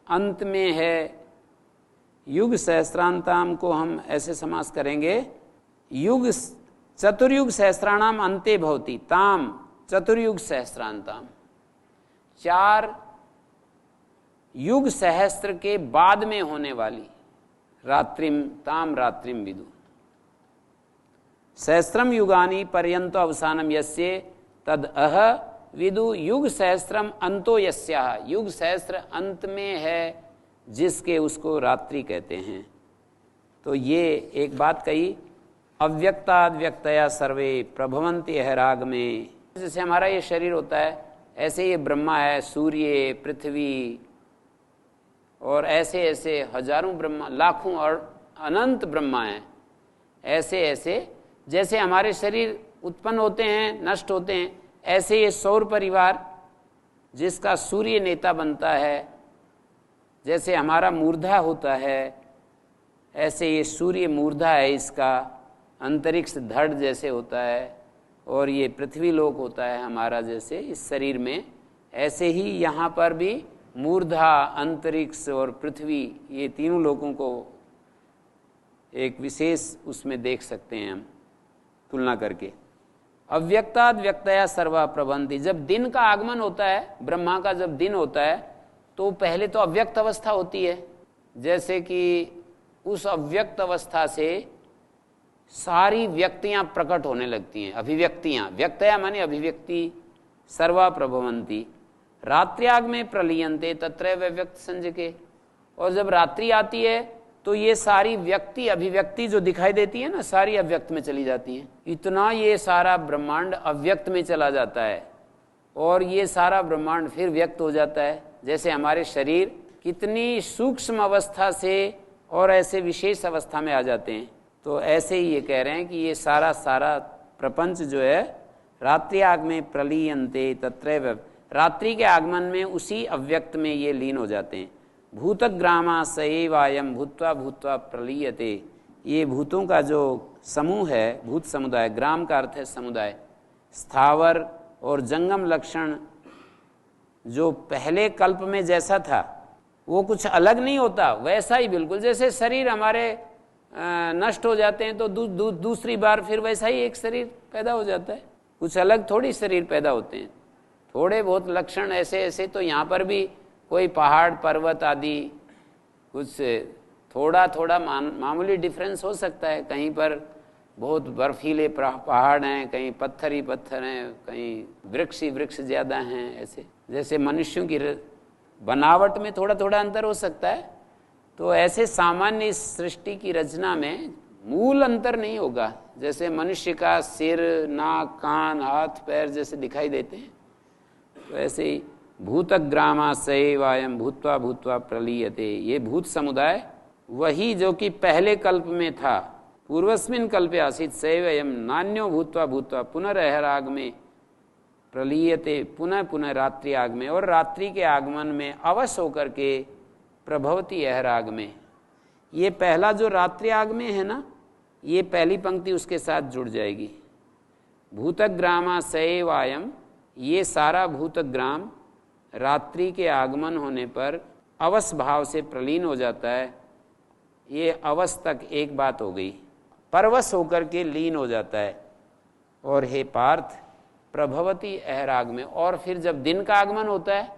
अंत में है, युग सहस्त्रांताम को हम ऐसे समास करेंगे, युग चतुर्युग सहस्त्राणाम अंते भवति ताम चतुर्युग सहस्त्रांताम, 4 युग सहस्त्र के बाद में होने वाली रात्रिम ताम रात्रिम विदु। सहस्त्रम युगानि पर्यंत अवसानम यस्य तद अह विदु युग सहस्त्रम अंतो यस्याह, युग सहस्त्र अंत में है जिसके उसको रात्रि कहते हैं। तो ये एक बात कही, अव्यक्ताद् व्यक्तया सर्वे प्रभवन्ति यह राग में। जैसे हमारा ये शरीर होता है ऐसे ये ब्रह्मा है, सूर्य, पृथ्वी और ऐसे ऐसे हजारों ब्रह्मा, लाखों और अनंत ब्रह्मा हैं। ऐसे ऐसे जैसे हमारे शरीर उत्पन्न होते हैं, नष्ट होते हैं, ऐसे ये सौर परिवार जिसका सूर्य नेता बनता है, जैसे हमारा मूर्धा होता है ऐसे ये सूर्य मूर्धा है, इसका अंतरिक्ष धड़ जैसे होता है, और ये पृथ्वी लोक होता है हमारा जैसे इस शरीर में, ऐसे ही यहाँ पर भी मूर्धा, अंतरिक्ष और पृथ्वी, ये तीनों लोकों को एक विशेष उसमें देख सकते हैं हम तुलना करके। अव्यक्ताद् व्यक्तया सर्वा प्रबंधि, जब दिन का आगमन होता है, ब्रह्मा का जब दिन होता है तो पहले तो अव्यक्त अवस्था होती है, जैसे कि उस अव्यक्त अवस्था से सारी व्यक्तियां प्रकट होने लगती हैं, अभिव्यक्तियां, व्यक्तया माने अभिव्यक्ति, सर्वा प्रभवंती रात्र्याग में प्रलीयन्ते तत्रैव व्यक्त संजके। और जब रात्रि आती है तो ये सारी व्यक्ति अभिव्यक्ति जो दिखाई देती है ना, सारी अव्यक्त में चली जाती है। इतना ये सारा ब्रह्मांड अव्यक्त में चला जाता है और ये सारा ब्रह्मांड फिर व्यक्त हो जाता है। जैसे हमारे शरीर कितनी सूक्ष्म अवस्था से और ऐसे विशेष अवस्था में आ जाते हैं, तो ऐसे ही ये कह रहे हैं कि ये सारा प्रपंच जो है रात्रि आग में प्रलीयन्ते तत्रैव, रात्रि के आगमन में उसी अव्यक्त में ये लीन हो जाते हैं। भूतग्रामा सएवायम भूत्वा भूत्वा प्रलीयते, ये भूतों का जो समूह है, भूत समुदाय, ग्राम का अर्थ है समुदाय, स्थावर और जंगम लक्षण जो पहले कल्प में जैसा था वो कुछ अलग नहीं होता, वैसा ही बिल्कुल। जैसे शरीर हमारे नष्ट हो जाते हैं तो दूसरी बार फिर वैसा ही एक शरीर पैदा हो जाता है, कुछ अलग थोड़ी शरीर पैदा होते हैं, थोड़े बहुत लक्षण ऐसे ऐसे। तो यहाँ पर भी कोई पहाड़ पर्वत आदि कुछ थोड़ा थोड़ा मामूली डिफरेंस हो सकता है, कहीं पर बहुत बर्फीले पहाड़ हैं, कहीं पत्थर ही पत्थर हैं, कहीं वृक्ष ही वृक्ष ज़्यादा हैं। ऐसे जैसे मनुष्यों की बनावट में थोड़ा थोड़ा अंतर हो सकता है, तो ऐसे सामान्य इस सृष्टि की रचना में मूल अंतर नहीं होगा। जैसे मनुष्य का सिर, नाक, कान, हाथ, पैर जैसे दिखाई देते हैं, तो ऐसे ही भूतग्रामा सएवायम भूत्वा भूत्वा प्रलीयते, ये भूत समुदाय वही जो कि पहले कल्प में था, पूर्वस्मिन कल्पे आसीत् सएवयम नान्यो भूत्वा भूत्वा पुनरहराग में प्रलीयते, पुनः पुनः रात्रि आग में, और रात्रि के आगमन में अवश्य होकर के प्रभवती अहराग में। ये पहला जो रात्रि आग में है ना, ये पहली पंक्ति उसके साथ जुड़ जाएगी। भूतग्रामा सएवायम, ये सारा भूतग्राम रात्रि के आगमन होने पर अवस भाव से प्रलीन हो जाता है। ये अवस तक एक बात हो गई, परवश होकर के लीन हो जाता है। और हे पार्थ प्रभवती अहराग में, और फिर जब दिन का आगमन होता है,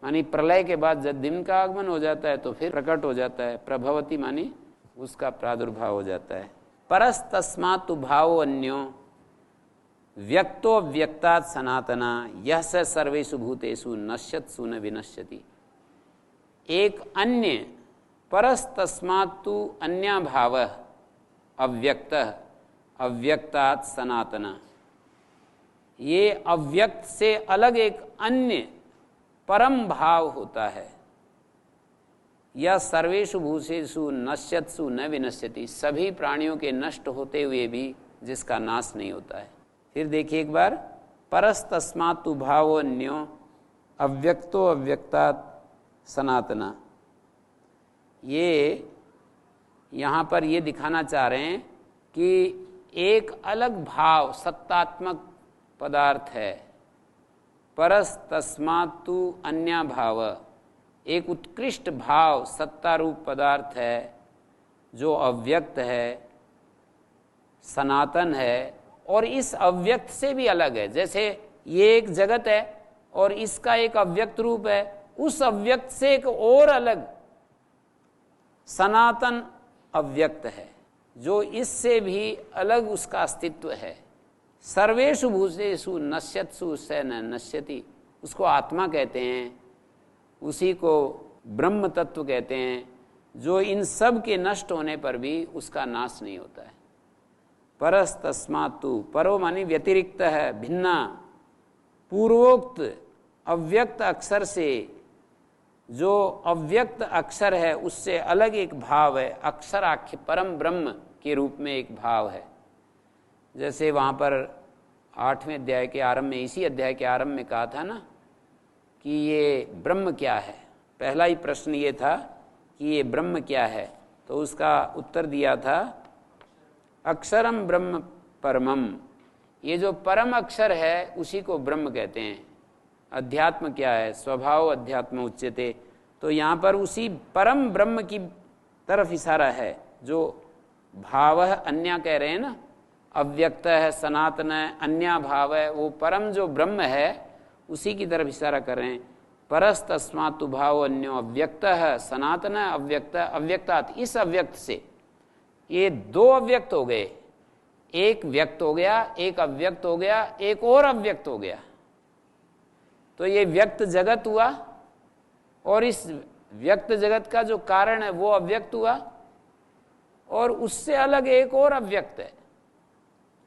मानी प्रलय के बाद जब दिन का आगमन हो जाता है तो फिर प्रकट हो जाता है। प्रभवती मानी उसका प्रादुर्भाव हो जाता है। परस तस्मात् भावो अन्यो व्यक्तो व्यक्तात् सनातना यह स सर्वेषु भूतेषु नश्यत्सु न विनश्यति। एक अन्य परस तस्मात् अन्य भाव अव्यक्त अव्यक्तात् सनातना, ये अव्यक्त से अलग एक अन्य परम भाव होता है। यह सर्वेषु भूतेषु नश्यत्सु न विनश्यति, सभी प्राणियों के नष्ट होते हुए भी जिसका नाश नहीं होता है। फिर देखिए एक बार, परस तस्मात् भावो अन्यो अव्यक्तो अव्यक्तात् सनातना, ये यहाँ पर ये दिखाना चाह रहे हैं कि एक अलग भाव सत्तात्मक पदार्थ है। परस तस्मात् अन्य भाव, एक उत्कृष्ट भाव सत्ता रूप पदार्थ है जो अव्यक्त है, सनातन है और इस अव्यक्त से भी अलग है। जैसे ये एक जगत है और इसका एक अव्यक्त रूप है, उस अव्यक्त से एक और अलग सनातन अव्यक्त है जो इससे भी अलग उसका अस्तित्व है। सर्वेषु भूतेषु नश्यत्सु स न नश्यति, उसको आत्मा कहते हैं, उसी को ब्रह्म तत्व कहते हैं, जो इन सब के नष्ट होने पर भी उसका नाश नहीं होता है। परस्तस्मात्तु, परो मानी व्यतिरिक्त है, भिन्ना, पूर्वोक्त अव्यक्त अक्षर से, जो अव्यक्त अक्षर है उससे अलग एक भाव है, अक्षराख्य परम ब्रह्म के रूप में एक भाव है। जैसे वहाँ पर 8वें अध्याय के आरंभ में, इसी अध्याय के आरंभ में कहा था ना कि ये ब्रह्म क्या है। पहला ही प्रश्न ये था कि ये ब्रह्म क्या है, तो उसका उत्तर दिया था अक्षरम ब्रह्म परमम। ये जो परम अक्षर है उसी को ब्रह्म कहते हैं। अध्यात्म क्या है, स्वभाव अध्यात्म उच्यते, तो यहाँ पर उसी परम ब्रह्म की तरफ इशारा है। जो भाव अन्य कह रहे हैं ना, अव्यक्त है, सनातन है, अन्य भाव है, वो परम जो ब्रह्म है उसी की तरफ इशारा कर रहे हैं। परस्तस्मात् भाव अन्यो अव्यक्त है, सनातन है, अव्यक्त, अव्यक्तात्, इस अव्यक्त से ये दो अव्यक्त हो गए, एक व्यक्त हो गया, एक अव्यक्त हो गया, एक और अव्यक्त हो गया। तो ये व्यक्त जगत हुआ और इस व्यक्त जगत का जो कारण है वो अव्यक्त हुआ, और उससे अलग एक और अव्यक्त है,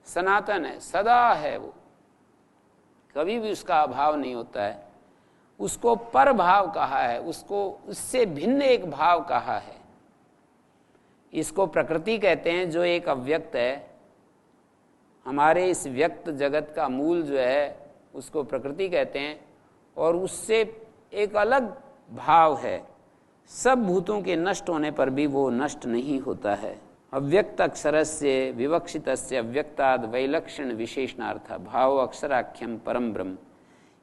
सनातन है, सदा है, वो कभी भी उसका अभाव नहीं होता है। उसको पर भाव कहा है, उसको उससे भिन्न एक भाव कहा है। इसको प्रकृति कहते हैं, जो एक अव्यक्त है। हमारे इस व्यक्त जगत का मूल जो है उसको प्रकृति कहते हैं, और उससे एक अलग भाव है। सब भूतों के नष्ट होने पर भी वो नष्ट नहीं होता है। अव्यक्त अक्षरस्य विवक्षितस्य अव्यक्ताद् वैलक्षण विशेषणार्थ भाव अक्षराख्यम परम ब्रह्म।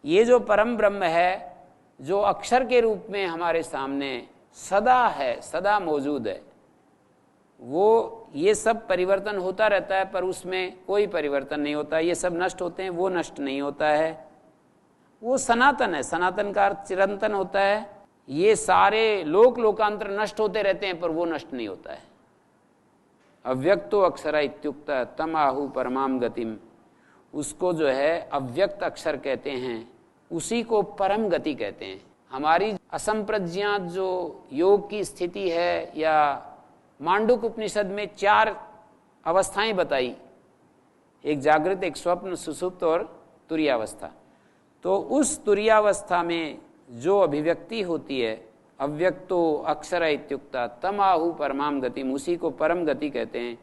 ये जो परम ब्रह्म है, जो अक्षर के रूप में हमारे सामने सदा है, सदा मौजूद है, वो ये सब परिवर्तन होता रहता है पर उसमें कोई परिवर्तन नहीं होता। ये सब नष्ट होते हैं, वो नष्ट नहीं होता है। वो सनातन है, सनातन का अर्थ चिरंतन होता है। ये सारे लोकांतर नष्ट होते रहते हैं पर वो नष्ट नहीं होता है। अव्यक्तो अक्षरा इत्युक्त तम आहु परमाम गतिम, उसको जो है अव्यक्त अक्षर कहते हैं, उसी को परम गति कहते हैं। हमारी असंप्रज्ञात जो योग की स्थिति है, या मांडुक उपनिषद में 4 अवस्थाएं बताई, एक जागृत, एक स्वप्न, सुषुप्त और तुरीयावस्था। तो उस तुरीयावस्था में जो अभिव्यक्ति होती है, अव्यक्तो अक्षर इत्युक्ता तम आहु परमाम गतिम, उसी को परम गति कहते हैं।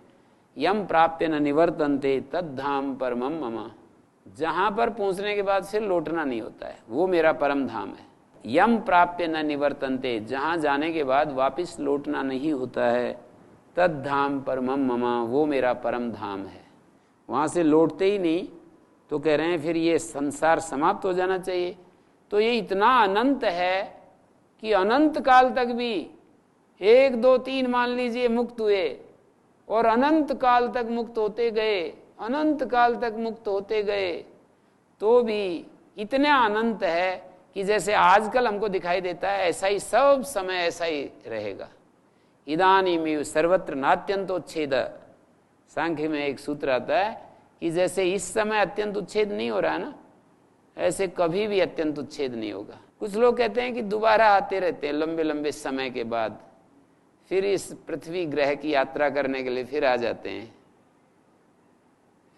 यम प्राप्य न निवर्तन्ते तद्धाम परमम मम, जहाँ पर पहुँचने के बाद फिर लौटना नहीं होता है, वो मेरा परम धाम है। यम प्राप्य न निवर्तन्ते, जहाँ जाने के बाद वापस लौटना नहीं होता है, तद्धाम परमम मम, वो मेरा परम धाम है। वहाँ से लौटते ही नहीं, तो कह रहे हैं फिर ये संसार समाप्त हो जाना चाहिए। तो ये इतना अनंत है कि अनंत काल तक भी 1 2 3 मान लीजिए मुक्त हुए, और अनंत काल तक मुक्त होते गए, अनंत काल तक मुक्त होते गए, तो भी इतना अनंत है कि जैसे आजकल हमको दिखाई देता है ऐसा ही सब समय ऐसा ही रहेगा। इदानीमेव सर्वत्र नात्यंतोच्छेद, सांख्य में एक सूत्र आता है कि जैसे इस समय अत्यंत उच्छेद नहीं हो रहा है ना, ऐसे कभी भी अत्यंत उच्छेद नहीं होगा। कुछ लोग कहते हैं कि दोबारा आते रहते हैं लंबे लंबे समय के बाद, फिर इस पृथ्वी ग्रह की यात्रा करने के लिए फिर आ जाते हैं,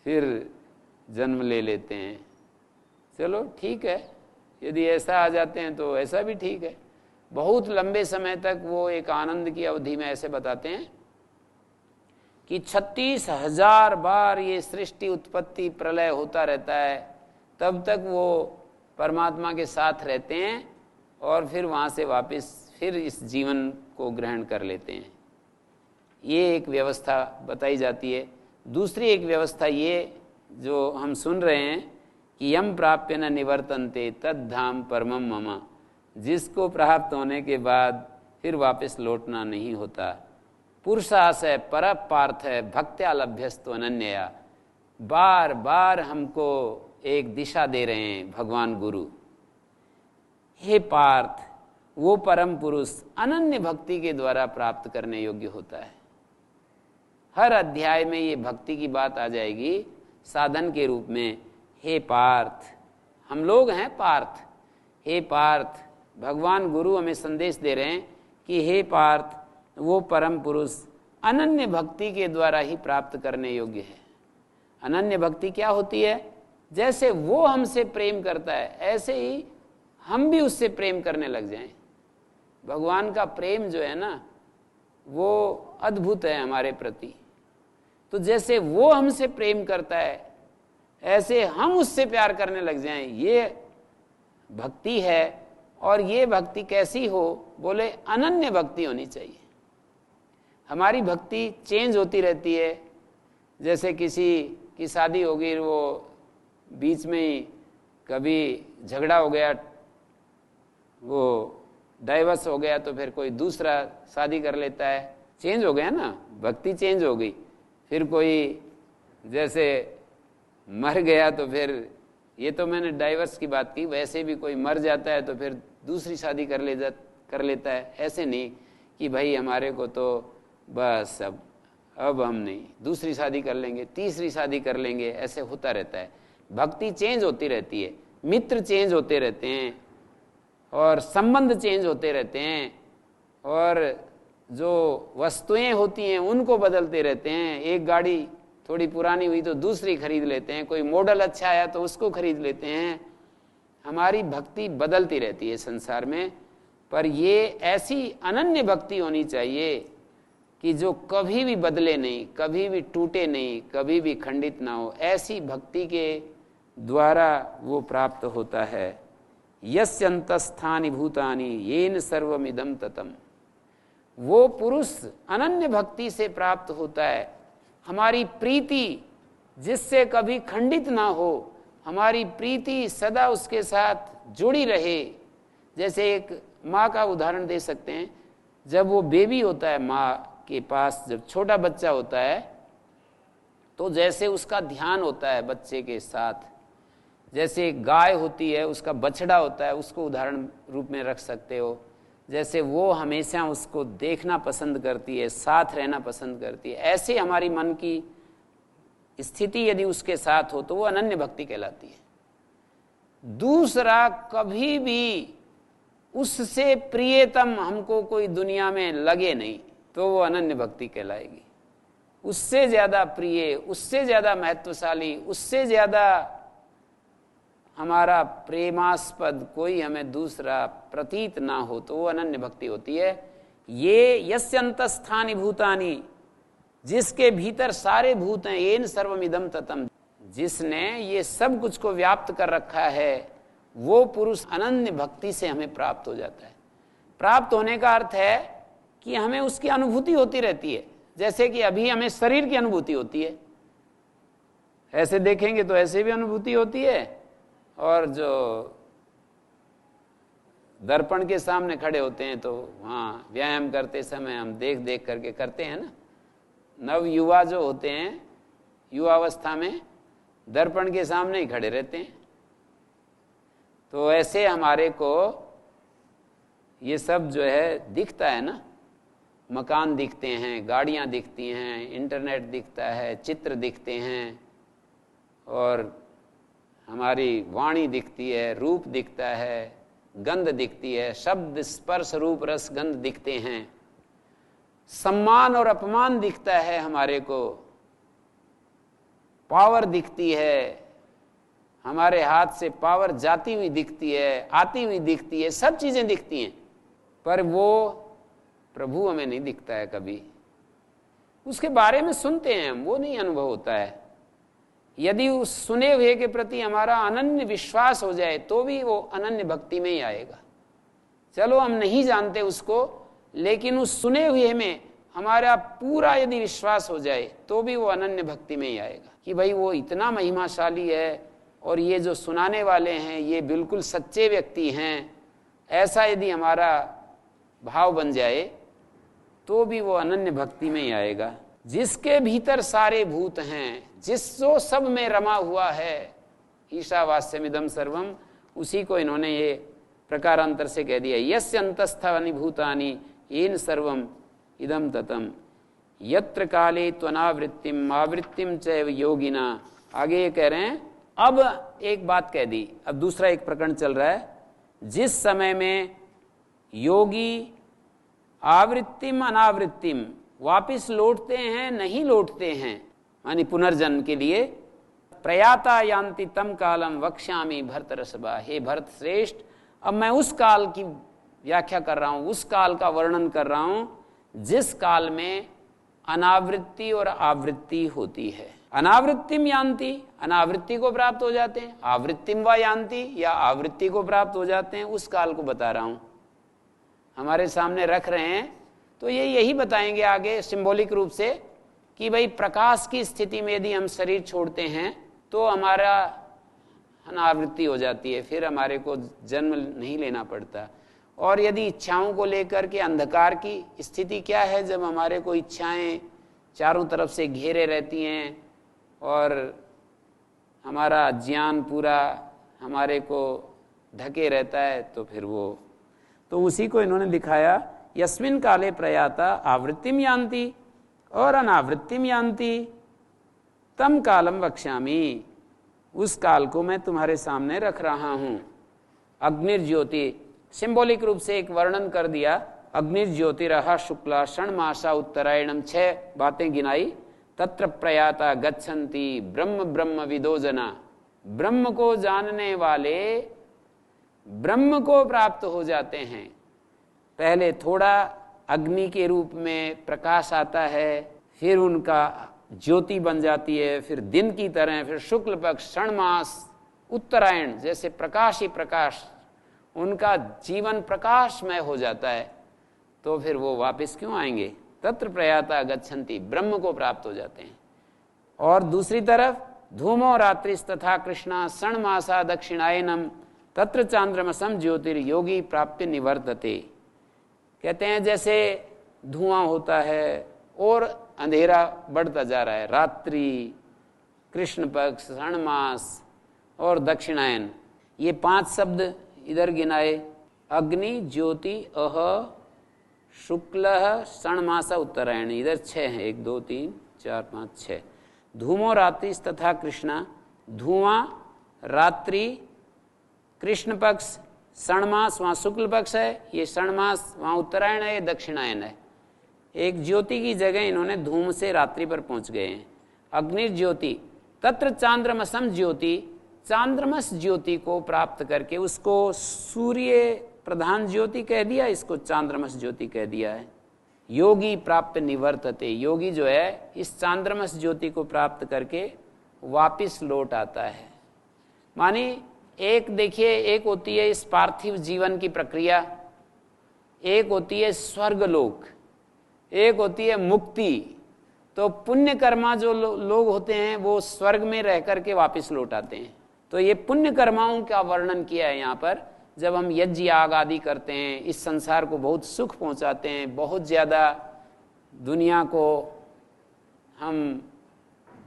फिर जन्म ले लेते हैं। चलो ठीक है, यदि ऐसा आ जाते हैं तो ऐसा भी ठीक है। बहुत लंबे समय तक वो एक आनंद की अवधि में ऐसे बताते हैं कि 36,000 बार ये सृष्टि उत्पत्ति प्रलय होता रहता है, तब तक वो परमात्मा के साथ रहते हैं और फिर वहाँ से वापस फिर इस जीवन को ग्रहण कर लेते हैं। ये एक व्यवस्था बताई जाती है। दूसरी एक व्यवस्था ये जो हम सुन रहे हैं कि यम प्राप्य न निवर्तन्ते तद्धाम परमम मम, जिसको प्राप्त होने के बाद फिर वापस लौटना नहीं होता। पुरुषाशय पर पार्थ है भक्त्या लभ्यस्तु अनन्या। बार बार हमको एक दिशा दे रहे हैं भगवान गुरु। हे पार्थ, वो परम पुरुष अनन्य भक्ति के द्वारा प्राप्त करने योग्य होता है। हर अध्याय में ये भक्ति की बात आ जाएगी साधन के रूप में। हे पार्थ, हम लोग हैं पार्थ। हे पार्थ, भगवान गुरु हमें संदेश दे रहे हैं कि हे पार्थ, वो परम पुरुष अनन्य भक्ति के द्वारा ही प्राप्त करने योग्य है। अनन्य भक्ति क्या होती है? जैसे वो हमसे प्रेम करता है ऐसे ही हम भी उससे प्रेम करने लग जाएं। भगवान का प्रेम जो है ना वो अद्भुत है हमारे प्रति। तो जैसे वो हमसे प्रेम करता है ऐसे हम उससे प्यार करने लग जाएं, ये भक्ति है। और ये भक्ति कैसी हो? बोले अनन्य भक्ति होनी चाहिए। हमारी भक्ति चेंज होती रहती है। जैसे किसी की शादी हो गई, वो बीच में ही कभी झगड़ा हो गया, वो डाइवर्स हो गया, तो फिर कोई दूसरा शादी कर लेता है। चेंज हो गया ना, भक्ति चेंज हो गई। फिर कोई जैसे मर गया तो फिर, ये तो मैंने डाइवर्स की बात की, वैसे भी कोई मर जाता है तो फिर दूसरी शादी कर लेता है। ऐसे नहीं कि भाई हमारे को तो बस अब हम नहीं, दूसरी शादी कर लेंगे, तीसरी शादी कर लेंगे, ऐसे होता रहता है। भक्ति चेंज होती रहती है, मित्र चेंज होते रहते हैं और संबंध चेंज होते रहते हैं, और जो वस्तुएं होती हैं उनको बदलते रहते हैं। एक गाड़ी थोड़ी पुरानी हुई तो दूसरी खरीद लेते हैं, कोई मॉडल अच्छा आया तो उसको खरीद लेते हैं। हमारी भक्ति बदलती रहती है संसार में। पर ये ऐसी अनन्य भक्ति होनी चाहिए कि जो कभी भी बदले नहीं, कभी भी टूटे नहीं, कभी भी खंडित ना हो। ऐसी भक्ति के द्वारा वो प्राप्त होता है। यस्यन्तस्थानि भूतानि येन सर्वमिदं ततम्। वो पुरुष अनन्य भक्ति से प्राप्त होता है। हमारी प्रीति जिससे कभी खंडित ना हो, हमारी प्रीति सदा उसके साथ जुड़ी रहे। जैसे एक माँ का उदाहरण दे सकते हैं। जब वो बेबी होता है माँ के पास, जब छोटा बच्चा होता है, तो जैसे उसका ध्यान होता है बच्चे के साथ, जैसे एक गाय होती है उसका बछड़ा होता है, उसको उदाहरण रूप में रख सकते हो। जैसे वो हमेशा उसको देखना पसंद करती है, साथ रहना पसंद करती है, ऐसे हमारी मन की स्थिति यदि उसके साथ हो तो वो अनन्य भक्ति कहलाती है। दूसरा कभी भी उससे प्रियतम हमको कोई दुनिया में लगे नहीं तो वो अनन्य भक्ति कहलाएगी। उससे ज्यादा प्रिय, उससे ज्यादा महत्वशाली, उससे ज्यादा हमारा प्रेमास्पद कोई हमें दूसरा प्रतीत ना हो तो वो अनन्य भक्ति होती है। ये यस्यन्तस्थानि भूतानि, जिसके भीतर सारे भूत हैं, येन सर्वमिदं ततम्, जिसने ये सब कुछ को व्याप्त कर रखा है, वो पुरुष अनन्य भक्ति से हमें प्राप्त हो जाता है। प्राप्त होने का अर्थ है कि हमें उसकी अनुभूति होती रहती है। जैसे कि अभी हमें शरीर की अनुभूति होती है, ऐसे देखेंगे तो ऐसे भी अनुभूति होती है, और जो दर्पण के सामने खड़े होते हैं तो हाँ, व्यायाम करते समय हम देख देख करके करते हैं ना। नव युवा जो होते हैं, युवावस्था में दर्पण के सामने ही खड़े रहते हैं। तो ऐसे हमारे को ये सब जो है दिखता है ना, मकान दिखते हैं, गाड़ियाँ दिखती हैं, इंटरनेट दिखता है, चित्र दिखते हैं, और हमारी वाणी दिखती है, रूप दिखता है, गंध दिखती है, शब्द स्पर्श रूप रस गंध दिखते हैं, सम्मान और अपमान दिखता है हमारे को, पावर दिखती है, हमारे हाथ से पावर जाती हुई दिखती है, आती हुई दिखती है, सब चीजें दिखती हैं। पर वो प्रभु हमें नहीं दिखता है कभी। उसके बारे में सुनते हैं हम, वो नहीं अनुभव होता है। यदि उस सुने हुए के प्रति हमारा अनन्य विश्वास हो जाए तो भी वो अनन्य भक्ति में ही आएगा। चलो हम नहीं जानते उसको, लेकिन उस सुने हुए में हमारा पूरा यदि विश्वास हो जाए तो भी वो अनन्य भक्ति में ही आएगा कि भाई वो इतना महिमाशाली है और ये जो सुनाने वाले हैं ये बिल्कुल सच्चे व्यक्ति हैं, ऐसा यदि हमारा भाव बन जाए तो भी वो अनन्य भक्ति में ही आएगा। जिसके भीतर सारे भूत हैं, जिसको सब में रमा हुआ है, ईशावास्यमिदं सर्वम, उसी को इन्होंने ये प्रकारांतर से कह दिया, यस्य अंतस्थानि भूतानि येन सर्वम इदम ततम यत्र काले त्वनावृत्तिम आवृत्तिम चैव योगिना। आगे ये कह रहे हैं, अब एक बात कह दी, अब दूसरा एक प्रकरण चल रहा है। जिस समय में योगी आवृत्तिम अनावृत्तिम वापिस लौटते हैं नहीं लौटते हैं, मानी पुनर्जन्म के लिए, प्रयाता यान्ति तम कालम वक्ष्यामि भरतरसभा। हे भरत श्रेष्ठ, अब मैं उस काल की व्याख्या कर रहा हूं, उस काल का वर्णन कर रहा हूं जिस काल में अनावृत्ति और आवृत्ति होती है। अनावृत्तिम यान्ति, अनावृत्ति को प्राप्त हो जाते हैं, आवृत्तिम वा यान्ति, या आवृत्ति को प्राप्त हो जाते हैं, उस काल को बता रहा हूं, हमारे सामने रख रहे हैं। तो ये यही बताएंगे आगे सिंबॉलिक रूप से कि भाई प्रकाश की स्थिति में यदि हम शरीर छोड़ते हैं तो हमारा अनावृत्ति हो जाती है, फिर हमारे को जन्म नहीं लेना पड़ता। और यदि इच्छाओं को लेकर के अंधकार की स्थिति क्या है, जब हमारे को इच्छाएं चारों तरफ से घेरे रहती हैं और हमारा ज्ञान पूरा हमारे को ढके रहता है, तो फिर वो, तो उसी को इन्होंने दिखाया, यस्मिन काले प्रयाता आवृत्तिम यान्ति और अनावृत्तिम यान्ति तम कालम वक्ष्यामि, उस काल को मैं तुम्हारे सामने रख रहा हूं। अग्निर्ज्योति, सिंबॉलिक रूप से एक वर्णन कर दिया, अग्निर्ज्योतिरः शुक्ला षण्मासा उत्तरायणम, 6 बातें गिनाई। तत्र प्रयाता गच्छन्ति ब्रह्म ब्रह्म विदो जना, ब्रह्म को जानने वाले ब्रह्म को प्राप्त हो जाते हैं। पहले थोड़ा अग्नि के रूप में प्रकाश आता है, फिर उनका ज्योति बन जाती है, फिर दिन की तरह, फिर शुक्ल पक्ष, षण्मास, उत्तरायण, जैसे प्रकाश ही प्रकाश, उनका जीवन प्रकाशमय हो जाता है। तो फिर वो वापस क्यों आएंगे? तत्र प्रयाता गच्छन्ति, ब्रह्म को प्राप्त हो जाते हैं। और दूसरी तरफ धूमो रात्रिस्तथा कृष्णा षण्मासा दक्षिणायनम तत्र चांद्रमसम ज्योतिर्योगी प्राप्य निवर्तते। कहते हैं जैसे धुआं होता है और अंधेरा बढ़ता जा रहा है, रात्रि, कृष्ण पक्ष, षण्मास और दक्षिणायन, ये 5 शब्द इधर गिनाए, अग्नि, ज्योति, अह, शुक्ल, षण्मास, उत्तरायण, इधर 6 हैं, 1 2 3 4 5 6। धूमो रात्रि तथा कृष्णा, धुआं, रात्रि, कृष्ण पक्ष, षण्मास वहाँ शुक्ल पक्ष है, ये षण्मास वहाँ उत्तरायण है, ये दक्षिणायन है। एक ज्योति की जगह इन्होंने धूम से रात्रि पर पहुंच गए हैं। अग्निर्ज्योति तत्र चांद्रमसम ज्योति, चांद्रमस ज्योति को प्राप्त करके, उसको सूर्य प्रधान ज्योति कह दिया, इसको चांद्रमस ज्योति कह दिया है। योगी प्राप्त निवर्तते, योगी जो है इस चांद्रमस ज्योति को प्राप्त करके वापिस लौट आता है। मानी एक देखिए, एक होती है इस पार्थिव जीवन की प्रक्रिया, एक होती है स्वर्गलोक, एक होती है मुक्ति। तो पुण्य कर्मा जो लोग होते हैं वो स्वर्ग में रह करके वापस लौट आते हैं। तो ये पुण्य कर्माओं का वर्णन किया है यहाँ पर। जब हम यज्ञ याग आदि करते हैं, इस संसार को बहुत सुख पहुँचाते हैं, बहुत ज़्यादा दुनिया को हम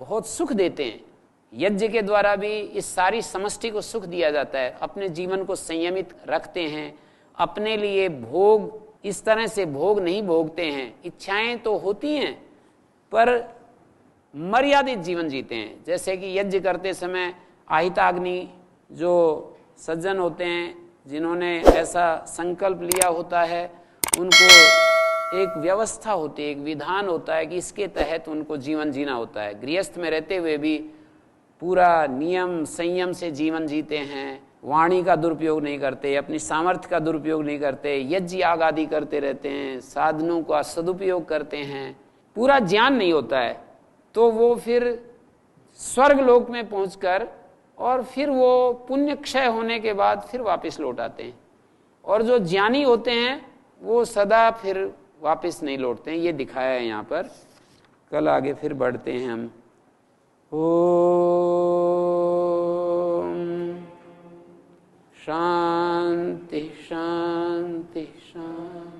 बहुत सुख देते हैं, यज्ञ के द्वारा भी इस सारी समष्टि को सुख दिया जाता है। अपने जीवन को संयमित रखते हैं, अपने लिए भोग इस तरह से भोग नहीं भोगते हैं। इच्छाएं तो होती हैं पर मर्यादित जीवन जीते हैं। जैसे कि यज्ञ करते समय आहिताग्नि, जो सज्जन होते हैं जिन्होंने ऐसा संकल्प लिया होता है, उनको एक व्यवस्था होती है, एक विधान होता है कि इसके तहत उनको जीवन जीना होता है। गृहस्थ में रहते हुए भी पूरा नियम संयम से जीवन जीते हैं, वाणी का दुरुपयोग नहीं करते, अपनी सामर्थ्य का दुरुपयोग नहीं करते, यज्ञ याग आदि करते रहते हैं, साधनों का सदुपयोग करते हैं, पूरा ज्ञान नहीं होता है। तो वो फिर स्वर्ग लोक में पहुंचकर और फिर वो पुण्य क्षय होने के बाद फिर वापस लौट आते हैं। और जो ज्ञानी होते हैं वो सदा फिर वापस नहीं लौटते हैं। ये दिखाया है यहाँ पर। कल आगे फिर बढ़ते हैं हम। ओम शांति। शांति शांति।